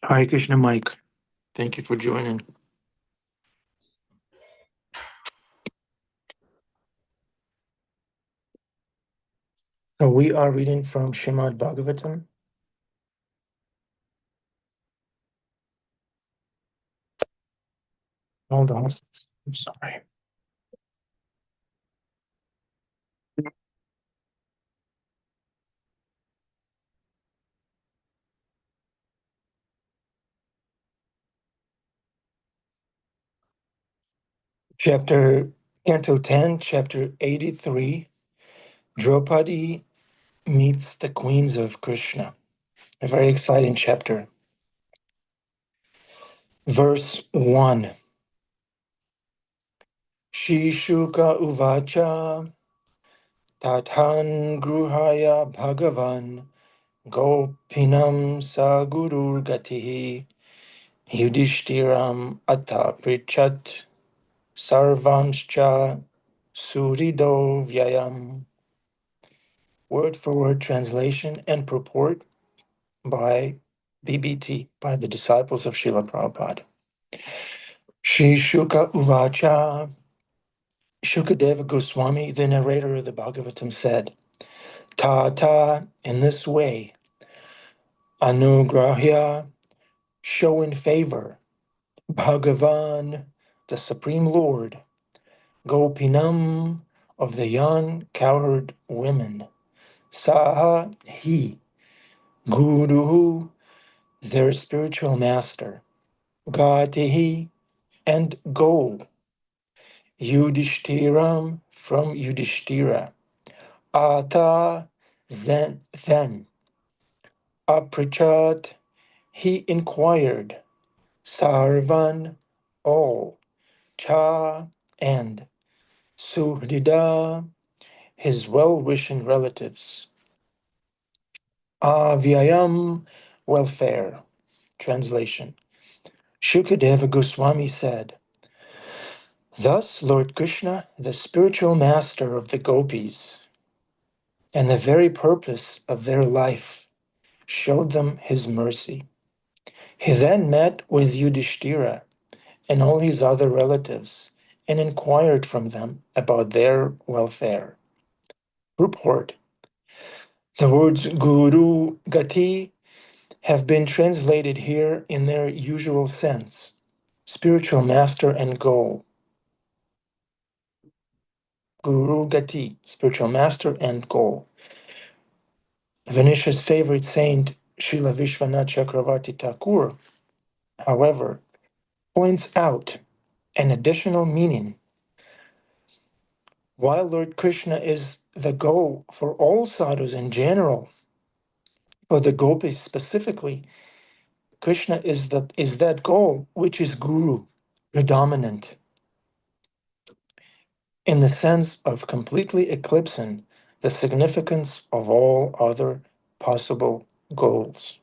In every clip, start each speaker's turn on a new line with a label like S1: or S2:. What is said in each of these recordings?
S1: Hare Krishna, Mike. Thank you for joining. So we are reading from Srimad Bhagavatam. Hold on. I'm sorry. Canto 10, Chapter 83, Draupadi meets the queens of Krishna. A very exciting chapter. Verse 1. Shishuka uvacha tathan gruhaya bhagavan gopinam sagurur gatihi yudhishtiram atta prichat sarvamscha surido vyayam. Word for word translation and purport by BBT, by the disciples of Srila Prabhupada. Shri Shuka Uvacha. Shukadeva Goswami, the narrator of the Bhagavatam, said, Ta, in this way, Anugrahya, show in favor, Bhagavan, the Supreme Lord, Gopinam, of the young cowherd women, Saha, he, Guru, their spiritual master, Gatihi, and goal, Yudhishtiram, from Yudhishthira, Ata, then, Aprichat, he inquired, Sarvan, all, Cha, and Suhrida, his well-wishing relatives, Avyayam, welfare. Translation. Shukadeva Goswami said, thus Lord Krishna, the spiritual master of the gopis, and the very purpose of their life, showed them his mercy. He then met with Yudhishthira and all his other relatives and inquired from them about their welfare. Purport. The words Guru Gati have been translated here in their usual sense, spiritual master and goal. Guru Gati, spiritual master and goal. Venetia's favorite saint, Srila Vishwanath Chakravarti Thakur, however, points out an additional meaning. While Lord Krishna is the goal for all sadhus in general, for the gopis specifically, Krishna is that goal which is guru, predominant, in the sense of completely eclipsing the significance of all other possible goals.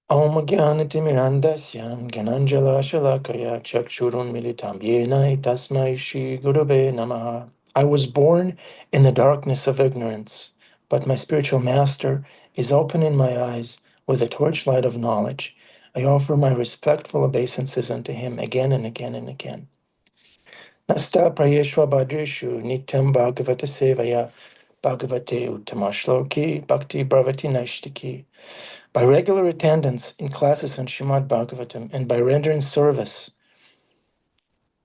S1: Om Jnanatimirandasya Gyananjala Shalakaya Chakshurun Militam Yena Tasmai Shri Gurave Namaha. I was born in the darkness of ignorance, but my spiritual master is opening my eyes with the torchlight of knowledge. I offer my respectful obeisances unto him again and again and again. Nasta Prayeshwa Bhadreshu Nityam Bhagavata Sevaya Bhagavate Uttamashloki Bhakti Bhavati Naishtiki. By regular attendance in classes on Srimad Bhagavatam and by rendering service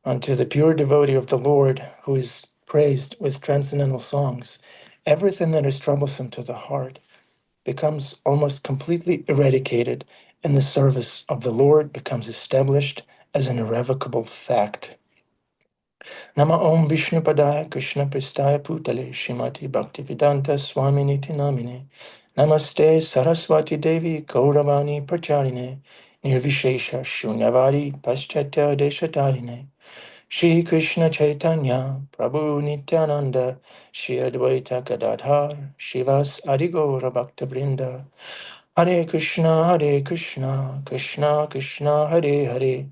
S1: unto the pure devotee of the Lord who is praised with transcendental songs, everything that is troublesome to the heart becomes almost completely eradicated, and the service of the Lord becomes established as an irrevocable fact. Nama Om Vishnu Padaya Krishna Pristaya Putale Shrimati Bhaktivedanta Swaminiti Namine Namaste Saraswati Devi Gauravani Pracharine Nirvishesha Shunyavadi Paschatya Deshatarine Shri Krishna Chaitanya Prabhu Nityananda Shri Advaita Gadadhar Shivas Adigora Bhakta Hare Krishna Krishna Krishna Hare Hare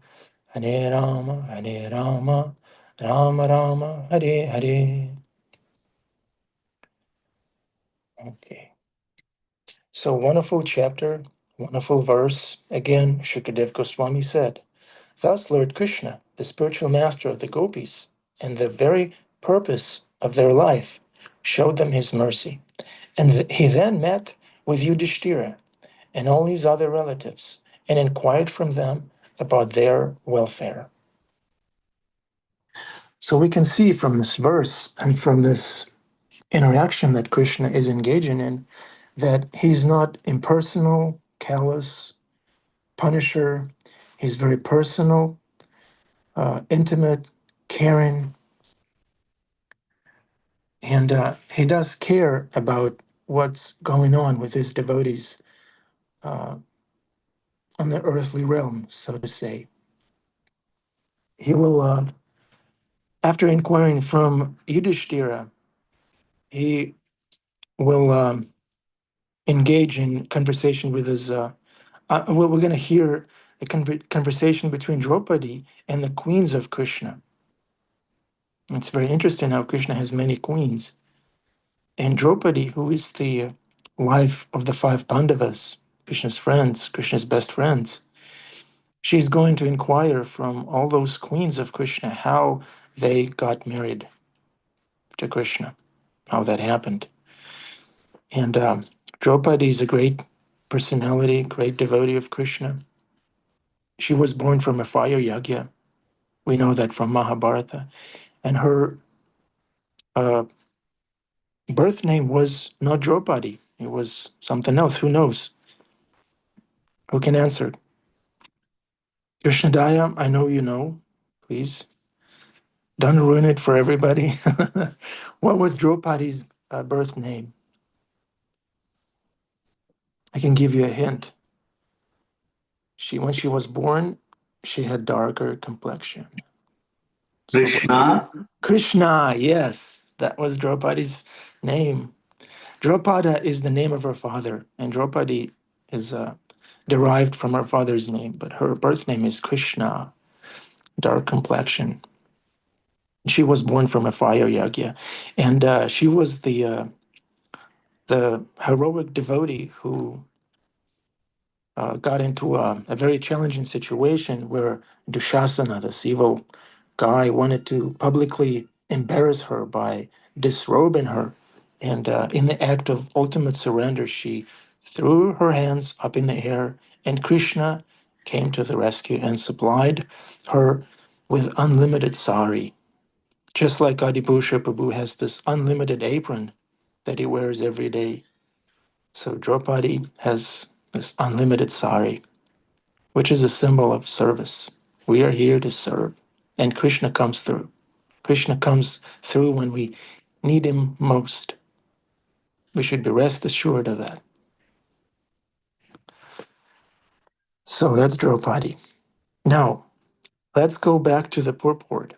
S1: Hare Rama Rama Rama Hare Hare. Okay. So wonderful chapter, wonderful verse. Again, Shukadev Goswami said, thus Lord Krishna, the spiritual master of the gopis, and the very purpose of their life, showed them his mercy. And he then met with Yudhishthira and all his other relatives and inquired from them about their welfare. So we can see from this verse and from this interaction that Krishna is engaging in that he's not impersonal, callous, punisher. He's very personal, intimate, caring, and he does care about what's going on with his devotees on the earthly realm, so to say. He will, after inquiring from Yudhishthira, he will engage in conversation with his. We're going to hear a conversation between Draupadi and the queens of Krishna. It's very interesting how Krishna has many queens. And Draupadi, who is the wife of the five Pandavas, Krishna's friends, Krishna's best friends, she's going to inquire from all those queens of Krishna how they got married to Krishna, how that happened. And Draupadi is a great personality, great devotee of Krishna. She was born from a fire yagya. We know that from Mahabharata. And her uh, birth name was not Draupadi. It was something else. Who knows? Who can answer? Krishnadaya, I know you know. Please, don't ruin it for everybody. What was Draupadi's birth name? I can give you a hint. When she was born, she had darker complexion. So
S2: Krishna.
S1: Krishna, yes, that was Draupadi's name. Draupada is the name of her father, and Draupadi is derived from her father's name, but her birth name is Krishna, dark complexion. She was born from a fire yagya, and she was the heroic devotee who got into a very challenging situation where Dushasana, this evil guy, wanted to publicly embarrass her by disrobing her. And in the act of ultimate surrender, she threw her hands up in the air, and Krishna came to the rescue and supplied her with unlimited sari. Just like Adibhusha Prabhu has this unlimited apron that he wears every day. So Draupadi has this unlimited sari, which is a symbol of service. We are here to serve, and Krishna comes through. Krishna comes through when we need him most. We should be rest assured of that. So that's Draupadi. Now, let's go back to the purport.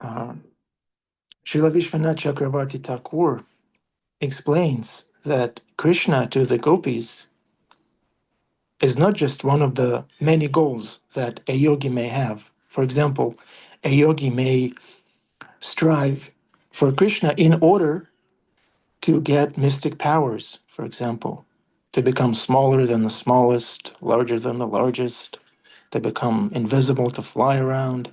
S1: Uh, Srila Vishwanath Chakravarti Thakur explains that Krishna to the gopis is not just one of the many goals that a yogi may have. For example, a yogi may strive for Krishna in order to get mystic powers, for example, to become smaller than the smallest, larger than the largest, to become invisible, to fly around.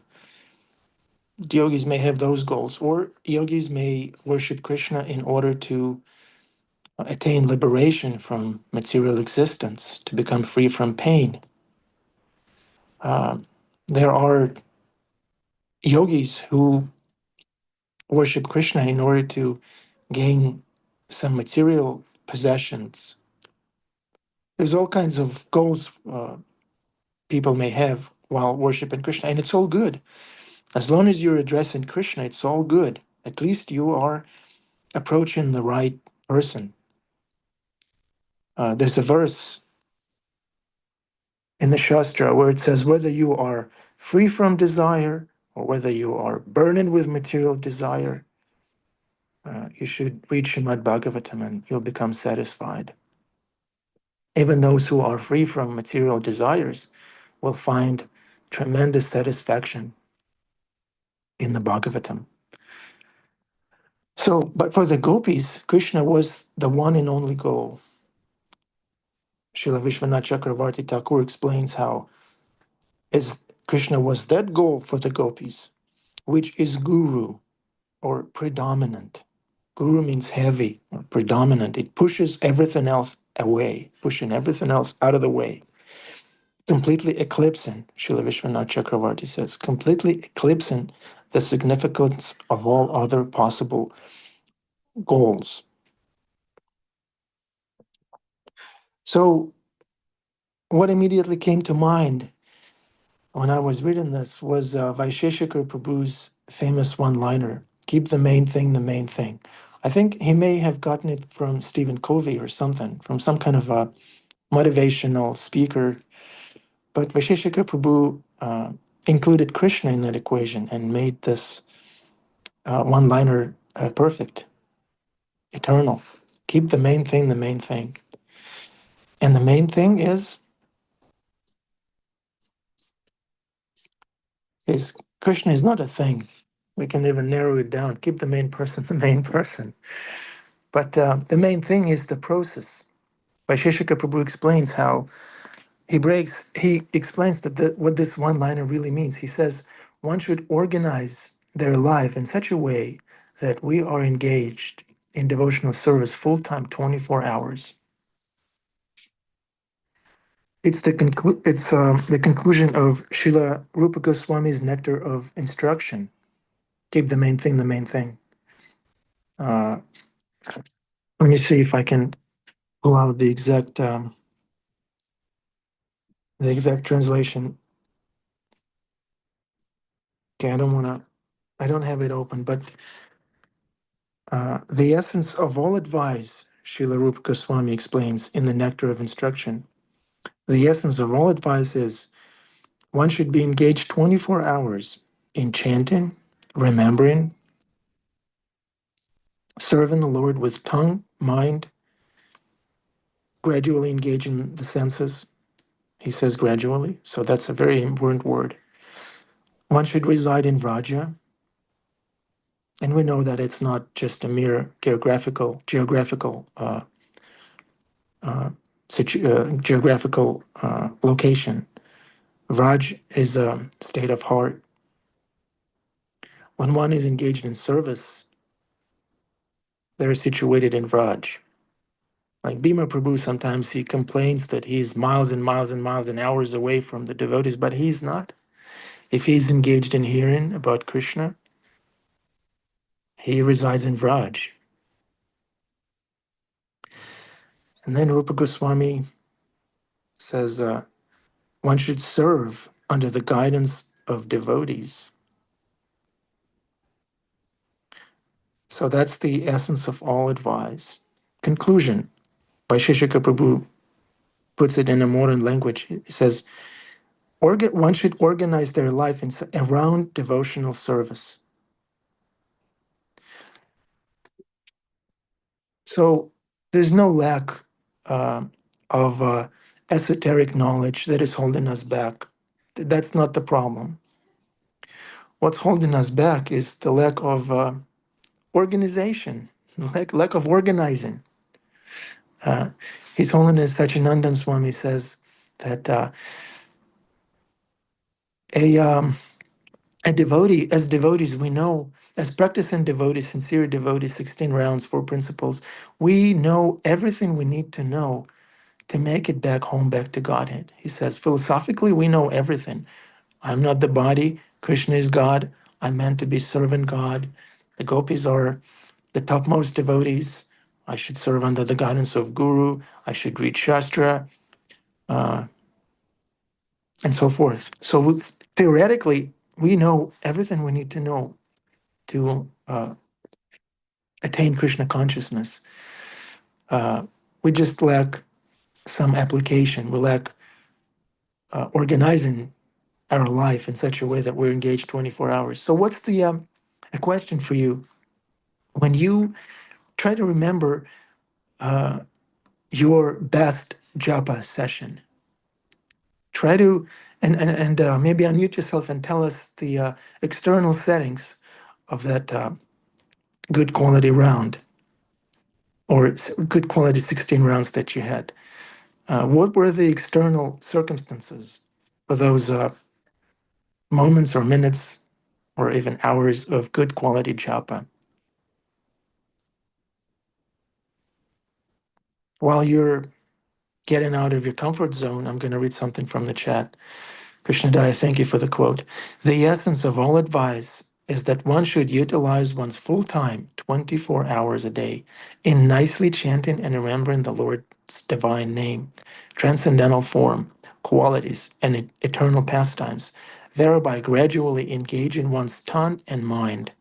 S1: Yogis may have those goals, or yogis may worship Krishna in order to attain liberation from material existence, to become free from pain. There are yogis who worship Krishna in order to gain some material possessions. There's all kinds of goals people may have while worshiping Krishna, and it's all good. As long as you're addressing Krishna, it's all good. At least you are approaching the right person. There's a verse in the Shastra where it says, whether you are free from desire or whether you are burning with material desire, you should read Srimad Bhagavatam and you'll become satisfied. Even those who are free from material desires will find tremendous satisfaction in the Bhagavatam. So, but for the gopis, Krishna was the one and only goal. Srila Vishwanath Chakravarti Thakur explains how is Krishna was that goal for the gopis, which is guru or predominant. Guru means heavy or predominant. It pushes everything else away, pushing everything else out of the way, completely eclipsing, Srila Vishwanath Chakravarti says, completely eclipsing the significance of all other possible goals. So, what immediately came to mind when I was reading this was Vaisheshikar Prabhu's famous one-liner, keep the main thing the main thing. I think he may have gotten it from Stephen Covey or something, from some kind of a motivational speaker. But Vaisheshikar Prabhu included Krishna in that equation and made this one-liner perfect, eternal. Keep the main thing the main thing. And the main thing is Krishna is not a thing. We can even narrow it down. Keep the main person the main person. But the main thing is the process. Vaisheshika Prabhu explains how he explains that what this one liner really means. He says one should organize their life in such a way that we are engaged in devotional service full time, 24 hours. It's the conclusion of Srila Rupa Goswami's Nectar of Instruction. Keep the main thing the main thing. Uh, Let me see if I can pull out the exact translation. Okay, I don't have it open, but the essence of all advice, Srila Rupa Goswami explains in the Nectar of Instruction, the essence of all advice is one should be engaged 24 hours in chanting, remembering, serving the Lord with tongue, mind, gradually engaging the senses. He says gradually, so that's a very important word. One should reside in Vraja, and we know that it's not just a mere geographical location. Vraj is a state of heart. When one is engaged in service, they're situated in Vraj. Like Bhima Prabhu, sometimes he complains that he's miles and miles and miles and hours away from the devotees, but he's not. If he's engaged in hearing about Krishna, he resides in Vraj. And then Rupa Goswami says one should serve under the guidance of devotees. So that's the essence of all advice. Conclusion. Vaisheshika Prabhu puts it in a modern language. He says, one should organize their life around devotional service. So there's no lack uh, of esoteric knowledge that is holding us back. That's not the problem. What's holding us back is the lack of organization, lack of organizing. Uh, His Holiness Sachinandan Swami says that a a devotee, as devotees, we know, as practicing devotees, sincere devotees, 16 rounds, 4 principles, we know everything we need to know to make it back home, back to Godhead. He says, philosophically, we know everything. I'm not the body. Krishna is God. I'm meant to be serving God. The gopis are the topmost devotees. I should serve under the guidance of Guru. I should read Shastra, uh, and so forth. So theoretically, we know everything we need to know to attain Krishna consciousness. Uh, we just lack some application. We lack organizing our life in such a way that we're engaged 24 hours. So, what's the a question for you? When you try to remember your best japa session, try to and maybe unmute yourself and tell us the external settings of that good quality round, or good quality 16 rounds that you had. What were the external circumstances for those moments or minutes or even hours of good quality japa? While you're getting out of your comfort zone, I'm going to read something from the chat. Krishnadaya, thank you for the quote. The essence of all advice is that one should utilize one's full time, 24 hours a day, in nicely chanting and remembering the Lord's divine name, transcendental form, qualities, and eternal pastimes, thereby gradually engaging one's tongue and mind.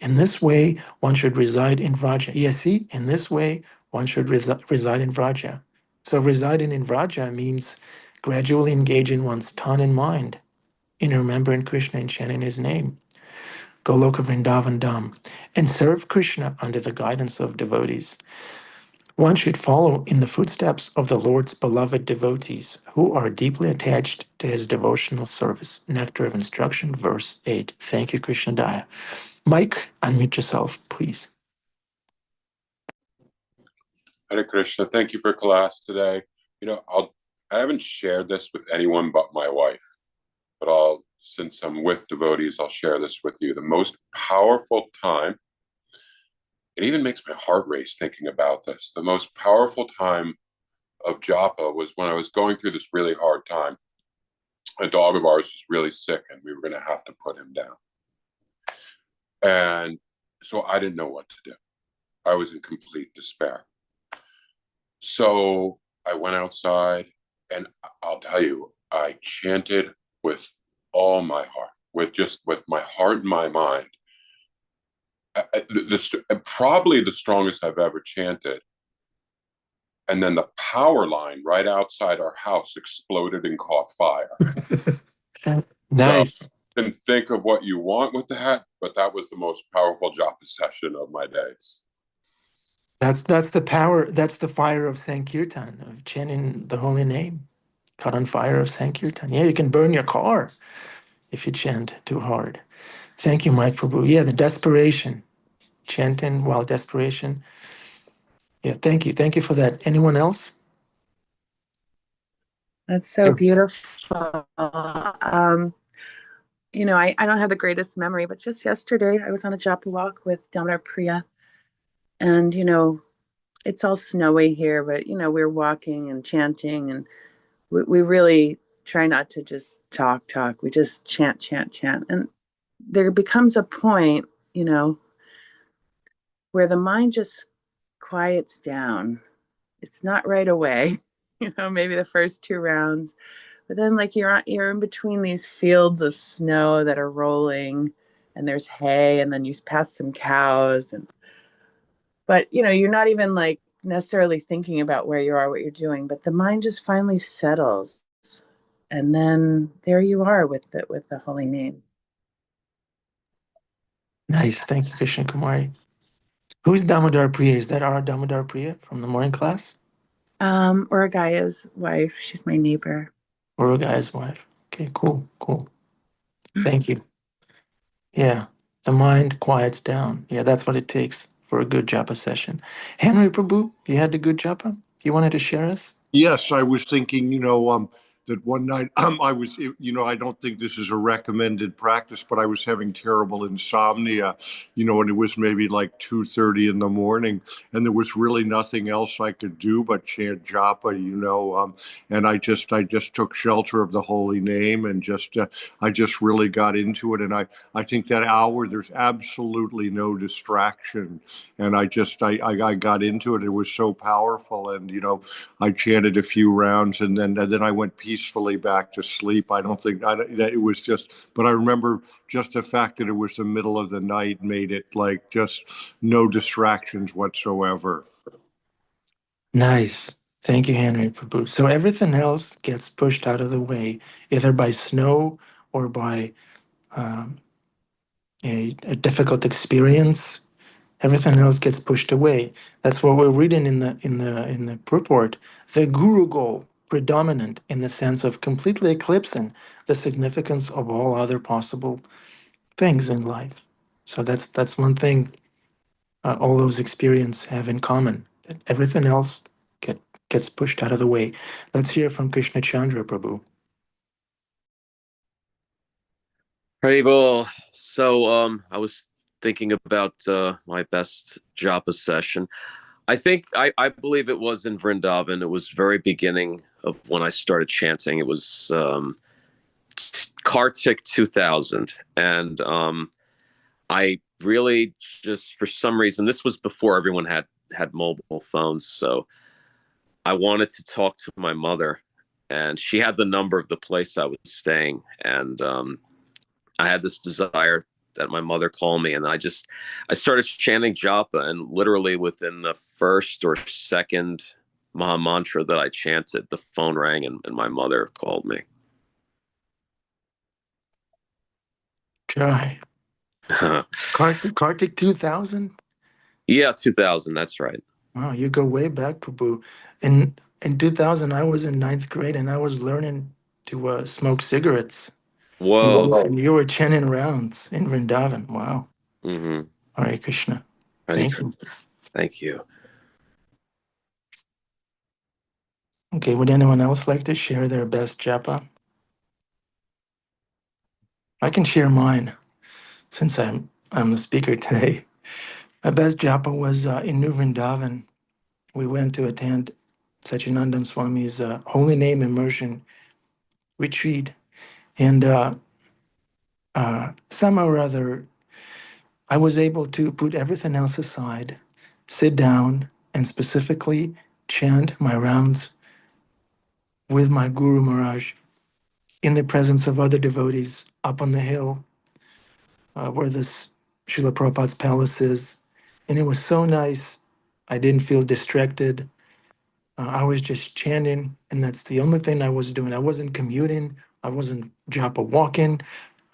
S1: In this way, one should reside in Vraja. Yeah, see, in this way, one should reside in Vraja. So residing in Vraja means gradually engaging one's tongue and mind in remembering Krishna and chanting his name, Goloka Vrindavan Dham, and serve Krishna under the guidance of devotees. One should follow in the footsteps of the Lord's beloved devotees who are deeply attached to his devotional service. Nectar of Instruction, verse 8. Thank you, Krishna Daya. Mike, unmute yourself, please.
S2: Hare Krishna, thank you for class today. I haven't shared this with anyone but my wife, but since I'm with devotees, I'll share this with you. The most powerful time, it even makes my heart race thinking about this. The most powerful time of japa was when I was going through this really hard time. A dog of ours was really sick and we were going to have to put him down. And so I didn't know what to do. I was in complete despair. So I went outside and I'll tell you, I chanted with all my heart, with my heart and my mind. Probably the strongest I've ever chanted. And then the power line right outside our house exploded and caught fire.
S1: Nice.
S2: So you can think of what you want with that, but that was the most powerful japa session of my days.
S1: That's the power, that's the fire of Sankirtan, of chanting the holy name. Caught on fire of Sankirtan. Yeah, you can burn your car if you chant too hard. Thank you, Mike Prabhu. Yeah, the desperation. Chanting while desperation. Yeah, thank you. Thank you for that. Anyone else?
S3: That's so beautiful. I don't have the greatest memory, but just yesterday I was on a japa walk with Damodar Priya. And, it's all snowy here, but, we're walking and chanting. And we really try not to just talk. We just chant. And there becomes a point, where the mind just quiets down. It's not right away, maybe the first two rounds. But then like you're in between these fields of snow that are rolling and there's hay and then you pass some cows but you're not even like necessarily thinking about where you are, what you're doing, but the mind just finally settles. And then there you are with the holy name.
S1: Nice. Thanks, Krishna Kumari. Who's Damodar Priya? Is that our Damodar Priya from the morning class?
S3: Uragaya's wife. She's my neighbor.
S1: Uragaya's wife. Okay, cool. Thank you. Yeah, the mind quiets down. Yeah, that's what it takes for a good japa session. Henry Prabhu, you had a good japa? You wanted to share us?
S4: Yes, I was thinking, that one night I don't think this is a recommended practice, but I was having terrible insomnia, and it was maybe like 2:30 in the morning, and there was really nothing else I could do but chant japa, and I just took shelter of the holy name and I just really got into it, and I think that hour there's absolutely no distraction, and I got into it. It was so powerful, and I chanted a few rounds, and then I went peacefully back to sleep. I don't think that it was just, but I remember just the fact that it was the middle of the night made it like just no distractions whatsoever.
S1: Nice. Thank you, Henry Prabhu. So everything else gets pushed out of the way, either by snow or by a difficult experience. Everything else gets pushed away. That's what we're reading in the purport. The guru goal predominant in the sense of completely eclipsing the significance of all other possible things in life. So that's one thing all those experiences have in common. That everything else gets pushed out of the way. Let's hear from Krishna Chandra Prabhu.
S5: Haribol. So I was thinking about my best japa session. I believe it was in Vrindavan. It was very beginning of when I started chanting. It was Kartik 2000. And I really just, for some reason, this was before everyone had mobile phones. So I wanted to talk to my mother, and she had the number of the place I was staying. And I had this desire that my mother call me, and I started chanting japa, and literally within the first or second Maha Mantra that I chanted, the phone rang and my mother called me.
S1: Jai. Kartik 2000?
S5: Yeah, 2000, that's right.
S1: Wow, you go way back, Prabhu. In 2000, I was in ninth grade and I was learning to smoke cigarettes.
S5: Whoa.
S1: And you were chanting rounds in Vrindavan. Wow.
S5: Mm-hmm.
S1: Hare Krishna.
S5: Hare
S1: Thank you.
S5: Thank you.
S1: Okay, would anyone else like to share their best japa? I can share mine since I'm the speaker today. My best japa was in New Vrindavan. We went to attend Sachinandan Swami's Holy Name Immersion retreat, and somehow or other, I was able to put everything else aside, sit down, and specifically chant my rounds with my Guru Maharaj in the presence of other devotees up on the hill where this Srila Prabhupada's palace is. And it was so nice. I didn't feel distracted. I was just chanting, and that's the only thing I was doing. I wasn't commuting. I wasn't japa walking.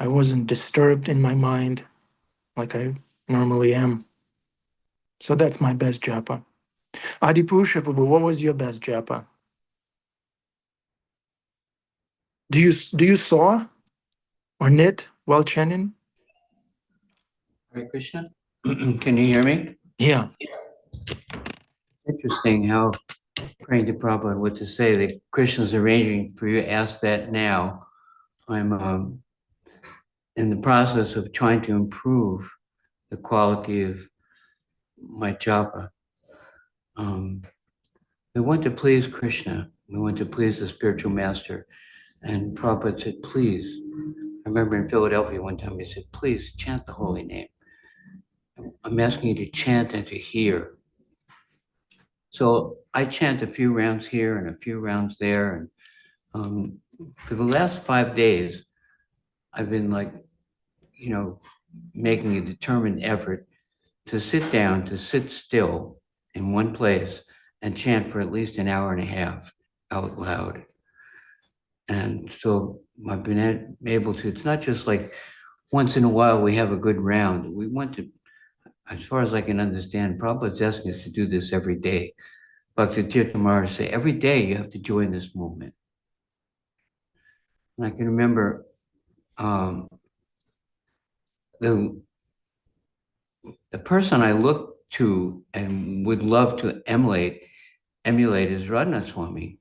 S1: I wasn't disturbed in my mind like I normally am. So that's my best japa. Adipusha Prabhu, what was your best japa? Do you saw or knit while chanting?
S6: Hare Krishna. Can you hear me?
S1: Yeah.
S6: Interesting how praying to Prabhupada what to say. That Krishna's arranging for you to ask that now. I'm in the process of trying to improve the quality of my japa. We want to please Krishna. We want to please the spiritual master. And Prabhupada said, please. I remember in Philadelphia one time he said, please chant the holy name. I'm asking you to chant and to hear. So I chant a few rounds here and a few rounds there. And for the last 5 days, I've been making a determined effort to sit down, to sit still in one place and chant for at least an hour and a half out loud. And so I've been able to, it's not just like once in a while we have a good round. We want to, as far as I can understand, Prabhupada's asking us to do this every day. Bhakti Tirtha Maharaj say, every day you have to join this movement. And I can remember the person I look to and would love to emulate is Radhanath Swami.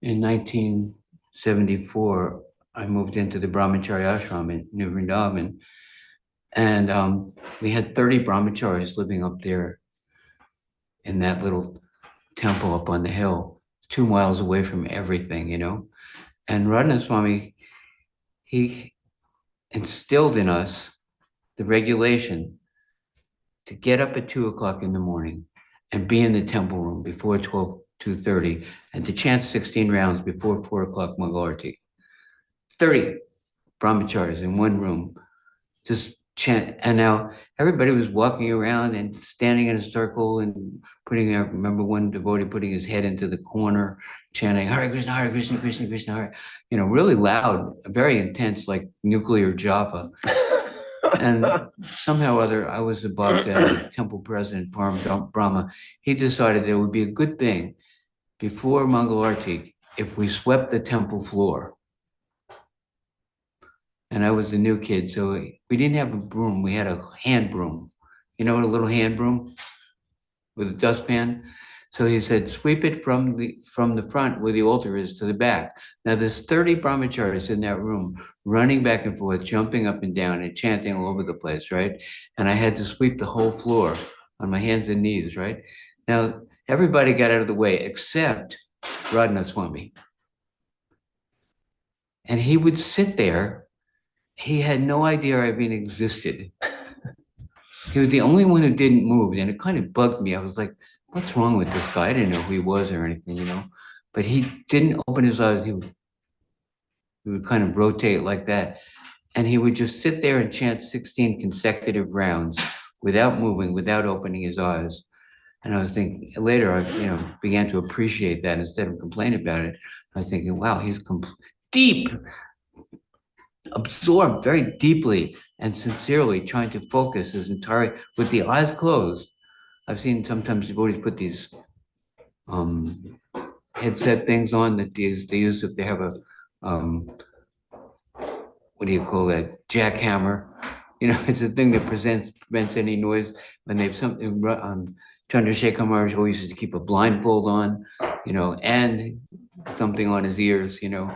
S6: In 1974, I moved into the Brahmacharya ashram in New Vrindavan, and we had 30 brahmacharis living up there in that little temple up on the hill, 2 miles away from everything, And Radhanath Swami, he instilled in us the regulation to get up at 2 o'clock in the morning and be in the temple room before 2:30, and to chant 16 rounds before 4 o'clock Mangalarti. 30 brahmacharis in one room, just chant. And now everybody was walking around and standing in a circle and I remember one devotee putting his head into the corner, chanting Hare Krishna, Hare Krishna, Krishna Krishna, Hare, really loud, very intense, like nuclear japa. And somehow or other, I was about the temple president, Param Brahma. He decided that it would be a good thing before Mangalarti if we swept the temple floor. And I was a new kid, so we didn't have a broom. We had a hand broom, you know, a little hand broom with a dustpan. So he said, sweep it from the front where the altar is to the back. Now there's 30 brahmacharis in that room, running back and forth, jumping up and down and chanting all over the place, right? And I had to sweep the whole floor on my hands and knees, right? Now, everybody got out of the way except Radhanath Swami. And he would sit there. He had no idea I even existed. He was the only one who didn't move, and it kind of bugged me. I was like, what's wrong with this guy? I didn't know who he was or anything, you know, but he didn't open his eyes. He would kind of rotate like that. And he would just sit there and chant 16 consecutive rounds without moving, without opening his eyes. And I was thinking later, I began to appreciate that instead of complaining about it. I was thinking, wow, he's deep, absorbed very deeply and sincerely, trying to focus his entire, with the eyes closed. I've seen sometimes devotees put these headset things on that they use if they have a, what do you call that, jackhammer. You know, it's a thing that prevents any noise. When they've something, Chandrasekhar Maharaj always used to keep a blindfold on, you know, and something on his ears, you know,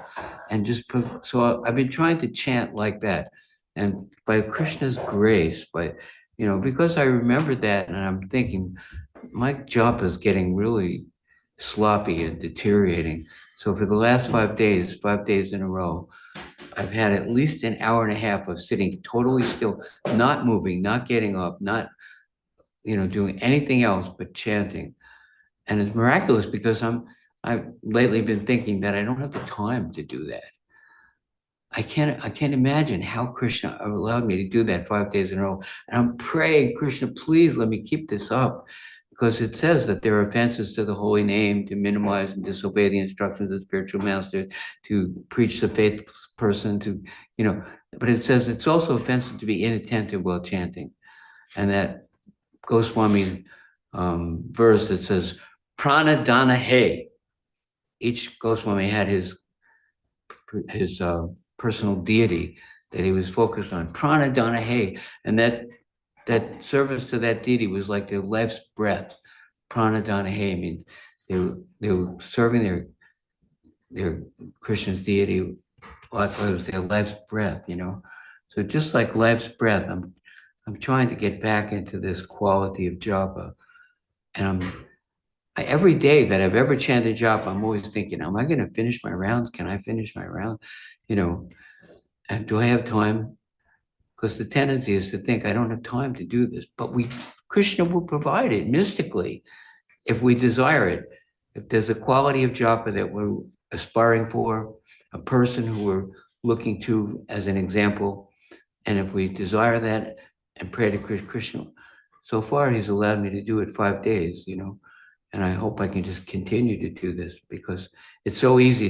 S6: and just put, so I've been trying to chant like that. And by Krishna's grace, because I remember that, and I'm thinking, my job is getting really sloppy and deteriorating. So for the last 5 days in a row, I've had at least an hour and a half of sitting totally still, not moving, not getting up, not, doing anything else but chanting. And it's miraculous because I've lately been thinking that I don't have the time to do that. I can't imagine how Krishna allowed me to do that 5 days in a row. And I'm praying, Krishna, please let me keep this up, because it says that there are offenses to the holy name, to minimize and disobey the instructions of the spiritual master, to preach the faithless person, but it says it's also offensive to be inattentive while chanting. And that Goswami verse that says, prana dana he. Each Goswami had his personal deity that he was focused on. Prana dana he. And that service to that deity was like their life's breath. Prana dana he. I mean, they were serving their Krishna's deity like it was their life's breath, So just like life's breath, I'm trying to get back into this quality of japa. And every day that I've ever chanted japa, I'm always thinking, am I going to finish my rounds? Can I finish my round? And do I have time? Because the tendency is to think I don't have time to do this, but Krishna will provide it mystically if we desire it. If there's a quality of japa that we're aspiring for, a person who we're looking to as an example, and if we desire that and pray to Krishna, so far he's allowed me to do it 5 days, and I hope I can just continue to do this, because it's so easy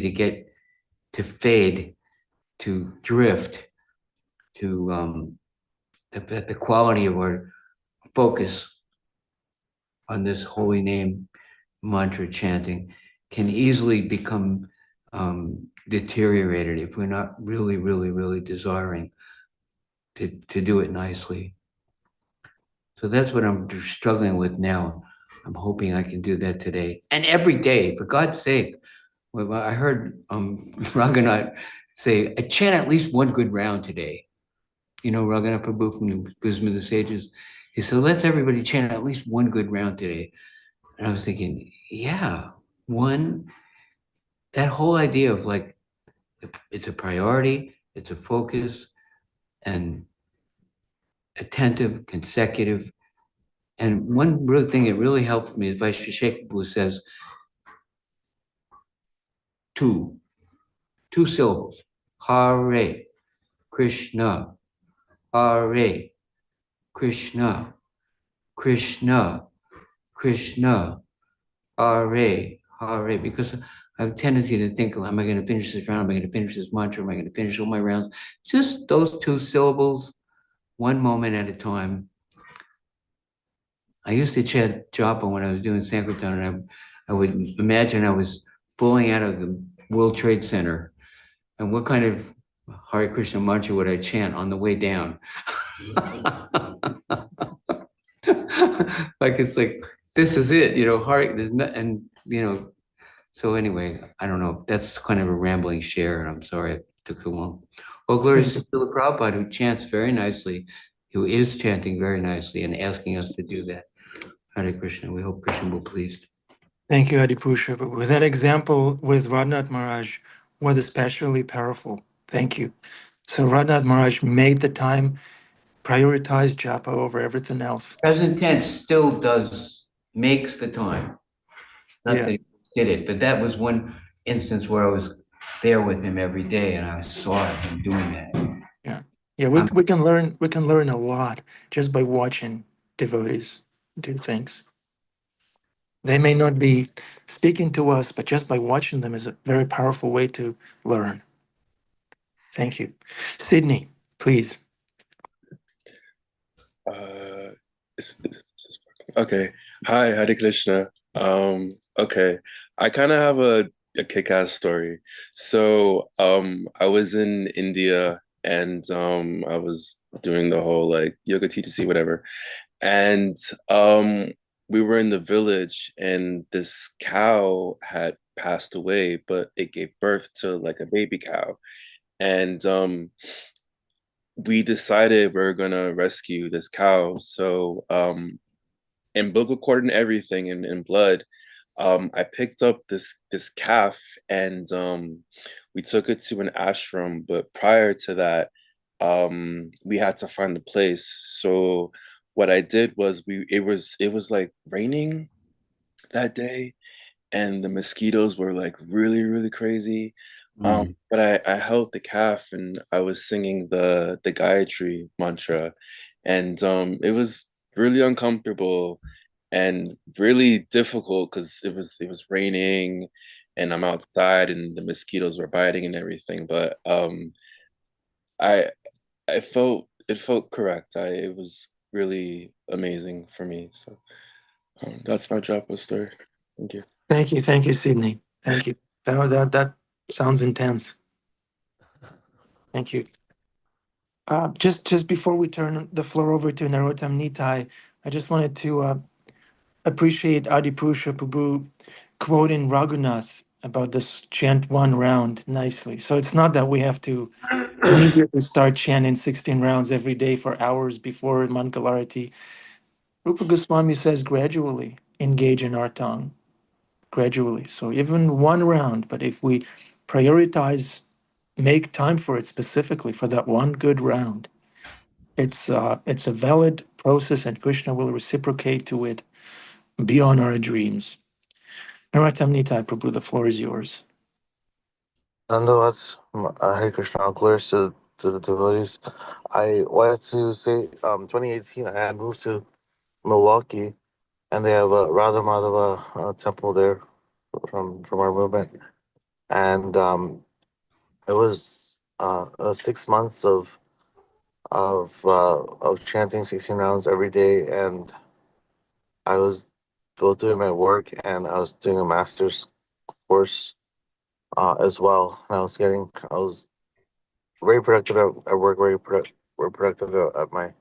S6: to fade, to drift, to the quality of our focus on this holy name mantra chanting can easily become deteriorated if we're not really, really, really desiring to do it nicely. So that's what I'm struggling with now. I'm hoping I can do that today and every day, for God's sake. Well, I heard Raghunath say, I chant at least one good round today. Raghunath Prabhu from the Wisdom of the Sages, he said, let's everybody chant at least one good round today. And I was thinking, yeah, that whole idea of like, it's a priority, it's a focus, and attentive, consecutive. And one real thing that really helps me is Vaisheshekha, who says two syllables, Hare Krishna, Hare Krishna, Krishna, Krishna, Hare, Hare, because I have a tendency to think, am I going to finish this round? Am I going to finish this mantra? Am I going to finish all my rounds? Just those 2 syllables, one moment at a time. I used to chant japa when I was doing Sankirtan, and I would imagine I was falling out of the World Trade Center. And what kind of Hare Krishna mantra would I chant on the way down? Like it's like this is it, heart. There's not, and So anyway, I don't know. That's kind of a rambling share, and I'm sorry it took so long. Well, glory to Srila Prabhupada, who chants very nicely, who is chanting very nicely and asking us to do that. Hare Krishna. We hope Krishna will please.
S1: Thank you, Adipusha. But with that example with Radhanath Maharaj was especially powerful. Thank you. So Radhanath Maharaj made the time, prioritized japa over everything else.
S6: Present tense still makes the time. Not
S1: Yeah.
S6: that he did it, but that was one instance where I was there with him every day and I saw him doing that.
S1: Yeah. Yeah, we can learn a lot just by watching devotees do things. They may not be speaking to us, but just by watching them is a very powerful way to learn. Thank you. Sydney, please.
S7: Okay. Hi, Hare Krishna. Okay. I kind of have a kick-ass story. So, I was in India and I was doing the whole like yoga TTC, whatever. And we were in the village and this cow had passed away, but it gave birth to like a baby cow. And we decided we are gonna rescue this cow. So in umbilical cord and everything and blood, I picked up this calf and we took it to an ashram. But prior to that, we had to find a place. So what I did was it was like raining that day, and the mosquitoes were like really really crazy. But I held the calf and I was singing the Gayatri mantra, and it was really uncomfortable and really difficult because it was raining and I'm outside and the mosquitoes were biting and everything. But I I felt it felt correct. It was really amazing for me. So that's my Japa story. Thank you.
S1: Thank you, Sydney. Thank you. That sounds intense. Thank you. Just before we turn the floor over to Narottam Nitai, I just wanted to appreciate Adipusha Prabhu quoting Raghunath about this chant one round nicely. So it's not that we have to immediately start chanting 16 rounds every day for hours before Mangalarati. Rupa Goswami says gradually engage in our tongue, gradually. So even one round, but if we prioritize, make time for it specifically for that one good round, it's a valid process, and Krishna will reciprocate to it beyond our dreams. Narottam Nitai Prabhu, the floor is yours.
S8: Nonetheless, Hare Krishna, glorious to the devotees. I wanted to say, 2018, I had moved to Milwaukee, and they have a Radha Madhava temple there from our movement, and it was 6 months of chanting 16 rounds every day, and I was both doing my work and I was doing a master's course as well. And I was very productive at work, very productive at my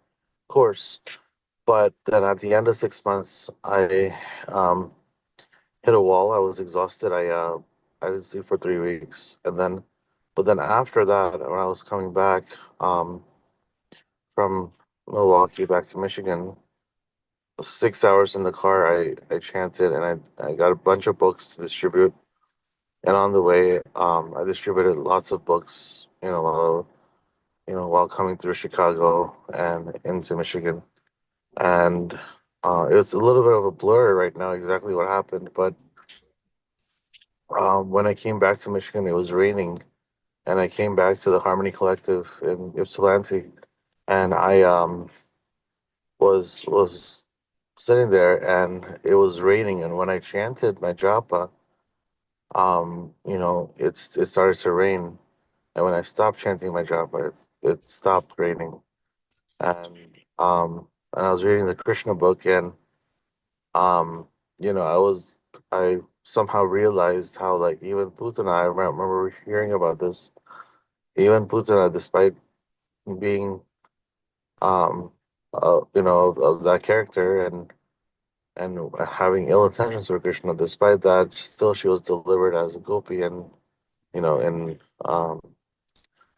S8: course. But then at the end of 6 months, I hit a wall. I was exhausted. I didn't sleep for 3 weeks, but then after that, when I was coming back from Milwaukee back to Michigan, 6 hours in the car, I chanted and I got a bunch of books to distribute. And on the way, I distributed lots of books, while coming through Chicago and into Michigan. And it's a little bit of a blur right now exactly what happened. But when I came back to Michigan, it was raining, and I came back to the Harmony Collective in Ypsilanti, and I was sitting there, and it was raining. And when I chanted my japa, it started to rain. And when I stopped chanting my japa, it stopped raining. And and I was reading the Krishna book, and um, I somehow realized how, like, even Putana, I remember hearing about this. Even Putana, despite being of that character, and and having ill intentions for Krishna. Despite that, still she was delivered as a gopi, and and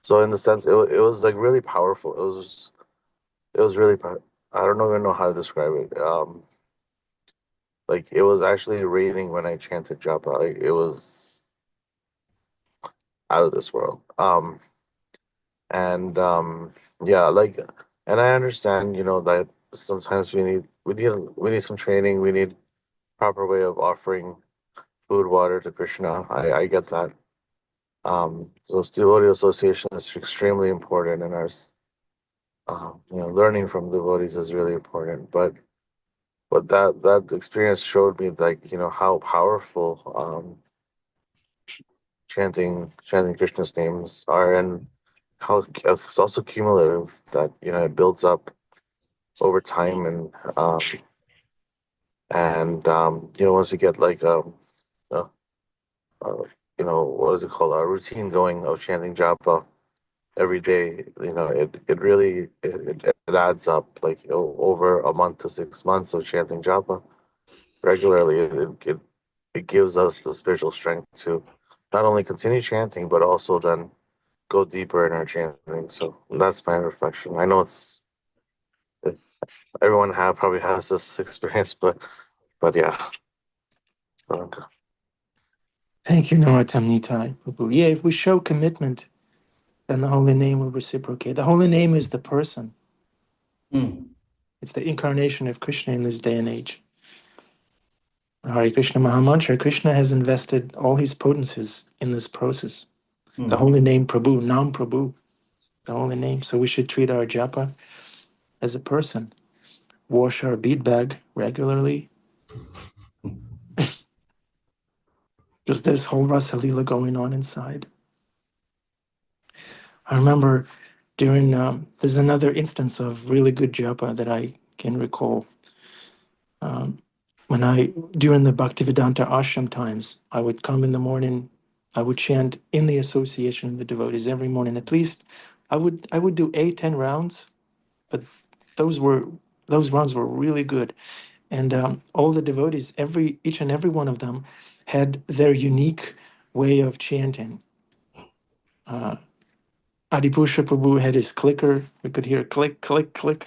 S8: so in the sense, it was like really powerful. It was really I don't even know how to describe it. Like it was actually raining when I chanted japa. Like it was out of this world. And yeah, like, and I understand, that sometimes we need some training. We need proper way of offering food, water to Krishna. I get that. So devotee association is extremely important, and learning from devotees is really important. But that experience showed me, like, how powerful chanting Krishna's names are, and how it's also cumulative, that it builds up over time, and once you get like uh, uh, what is it called, a routine going of chanting japa every day, it really it adds up, like, over a month to 6 months of chanting japa regularly. It gives us the spiritual strength to not only continue chanting, but also then go deeper in our chanting. So that's my reflection. I know everyone probably has this experience, but yeah. Okay.
S1: Thank you, Narottam Nitai Prabhu. Yeah, if we show commitment, then the holy name will reciprocate. The holy name is the person. It's the incarnation of Krishna in this day and age. Hare Krishna Mahamantra, Krishna has invested all his potencies in this process. The holy name Prabhu, Nam Prabhu, the holy name. So we should treat our japa as a person. Wash our bead bag regularly. Because there's whole Rasa Leela going on inside. I remember there's another instance of really good japa that I can recall. During the Bhaktivedanta ashram times, I would come in the morning, I would chant in the association of the devotees every morning. At least I would do 8-10 rounds, but those rounds were really good. And all the devotees, each and every one of them, had their unique way of chanting. Adipusha Prabhu had his clicker. We could hear click, click, click.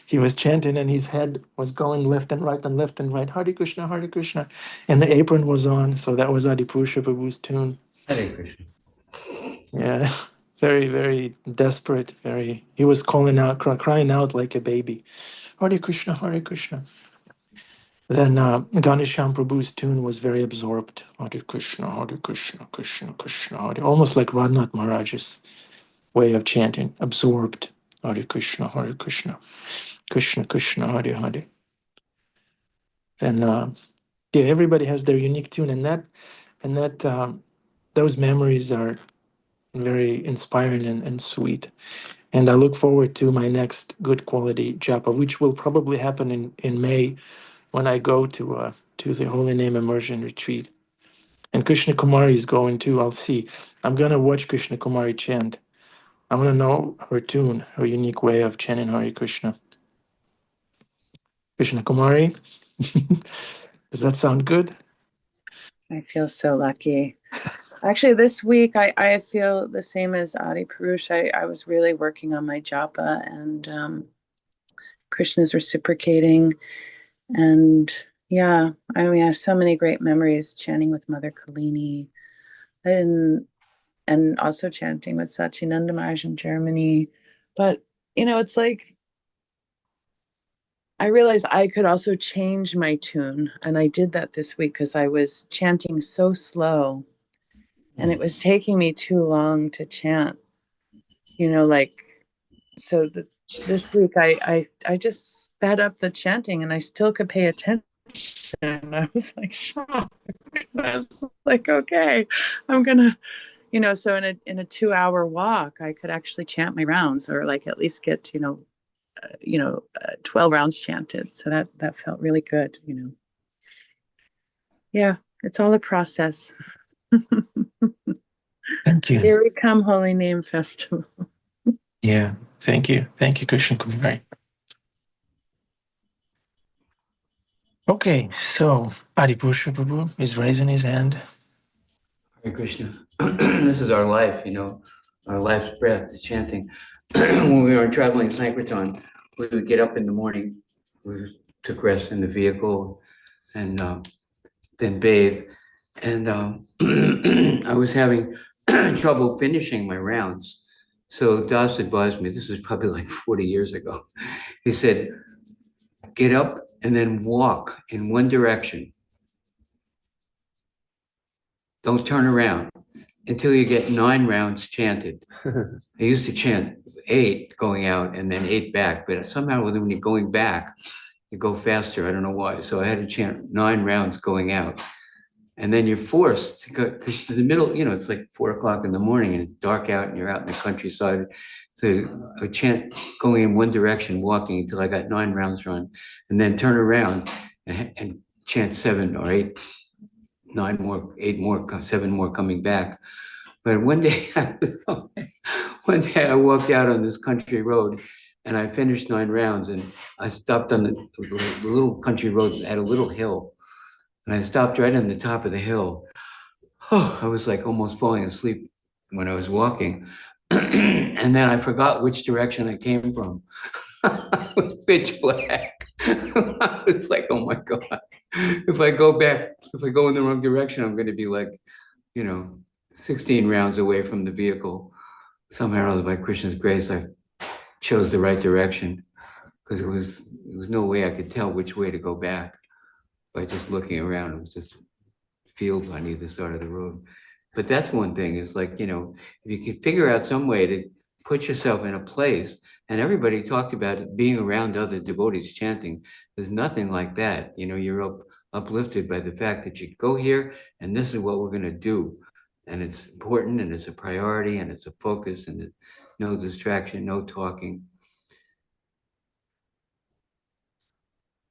S1: He was chanting, and his head was going left and right and left and right. Hare Krishna, Hare Krishna. And the apron was on, so that was Adipusha Prabhu's tune.
S6: Hare Krishna.
S1: Yeah, very, very desperate. He was calling out, crying out like a baby. Hare Krishna, Hare Krishna. Then Ganesham Prabhu's tune was very absorbed. Hare Krishna, Hare Krishna, Krishna Krishna, Hare. Almost like Radhanath Maharaj's way of chanting, absorbed. Hare Krishna, Hare Krishna, Krishna Krishna, Hare Hare. And yeah, everybody has their unique tune, and those memories are very inspiring and sweet. And I look forward to my next good quality japa, which will probably happen in May, when I go to the Holy Name Immersion Retreat. And Krishna Kumari is going too. I'll see. I'm gonna watch Krishna Kumari chant. I want to know her tune, her unique way of chanting Hare Krishna. Krishna Kumari, does that sound good?
S3: I feel so lucky. Actually, this week I feel the same as Adi Purush. I was really working on my japa, and Krishna's reciprocating. And yeah, I mean, I have so many great memories chanting with Mother Kalini, and also chanting with Satchinanda Maharaj in Germany. But, it's like, I realized I could also change my tune. And I did that this week because I was chanting so slow and it was taking me too long to chant, so this week I just sped up the chanting and I still could pay attention. I was like shocked. I was like, okay, I'm gonna, so in a 2-hour walk, I could actually chant my rounds, or like at least get 12 rounds chanted. So that felt really good. Yeah, it's all a process.
S1: Thank you.
S3: Here we come, Holy Name Festival.
S1: Yeah, thank you, Krishna Kumari. Okay, so Adipusha Prabhu is raising his hand.
S6: Hare Krishna. This is our life, our life's breath, the chanting. When we were traveling Sankirtan, we would get up in the morning, we took rest in the vehicle, and then bathe. And I was having trouble finishing my rounds. So Das advised me, this was probably like 40 years ago. He said, get up and then walk in one direction. Don't turn around until you get 9 rounds chanted. I used to chant 8 going out and then 8 back, but somehow when you're going back, you go faster. I don't know why. So I had to chant 9 rounds going out. And then you're forced to go, because the middle, it's like 4 o'clock in the morning and it's dark out and you're out in the countryside. So I would chant going in one direction, walking until I got 9 rounds run, and then turn around and chant 7 or 8, 9 more, 8 more, 7 more coming back. But one day I walked out on this country road and I finished 9 rounds and I stopped on the little country road at a little hill. And I stopped right on the top of the hill. I was like almost falling asleep when I was walking. And then I forgot which direction I came from. It was pitch black. I was like, oh my God. If I go in the wrong direction, I'm going to be like, 16 rounds away from the vehicle. Somehow or other, by Krishna's grace, I chose the right direction because there was no way I could tell which way to go back by just looking around. It was just fields on either side of the road. But that's one thing, is like, if you could figure out some way to put yourself in a place, and everybody talked about it, being around other devotees chanting. There's nothing like that. You're uplifted by the fact that you go here and this is what we're going to do. And it's important and it's a priority and it's a focus and there's no distraction, no talking.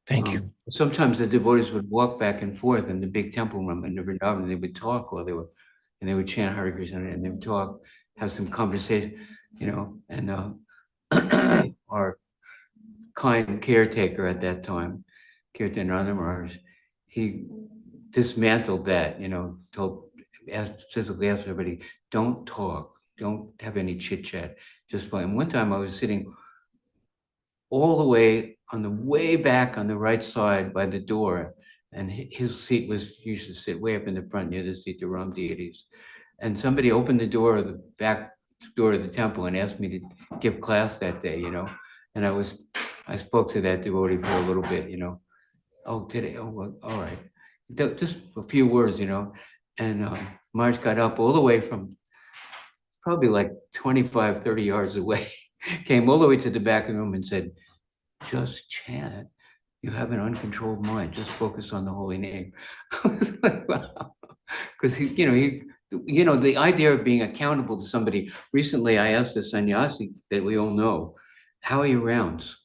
S1: Thank you.
S6: Sometimes the devotees would walk back and forth in the big temple room in the Vrindavan, and they would talk while they would chant Hare Krishna, and they would talk, have some conversation, and our kind caretaker at that time, Kirtan Ananda Maharaj, he dismantled that, physically asked everybody, don't talk, don't have any chit chat, just fine. One time I was sitting all the way on the way back on the right side by the door, and his seat used to sit way up in the front near the Sita Ram deities. And somebody opened the back door of the temple and asked me to give class that day, and I spoke to that devotee for a little bit, oh, today, oh, well, all right. Just a few words, and Marge got up all the way from probably like 25, 30 yards away, came all the way to the back of the room and said, just chant. You have an uncontrolled mind. Just focus on the holy name. I was like, wow. Because the idea of being accountable to somebody. Recently, I asked a sannyasi that we all know, how are your rounds?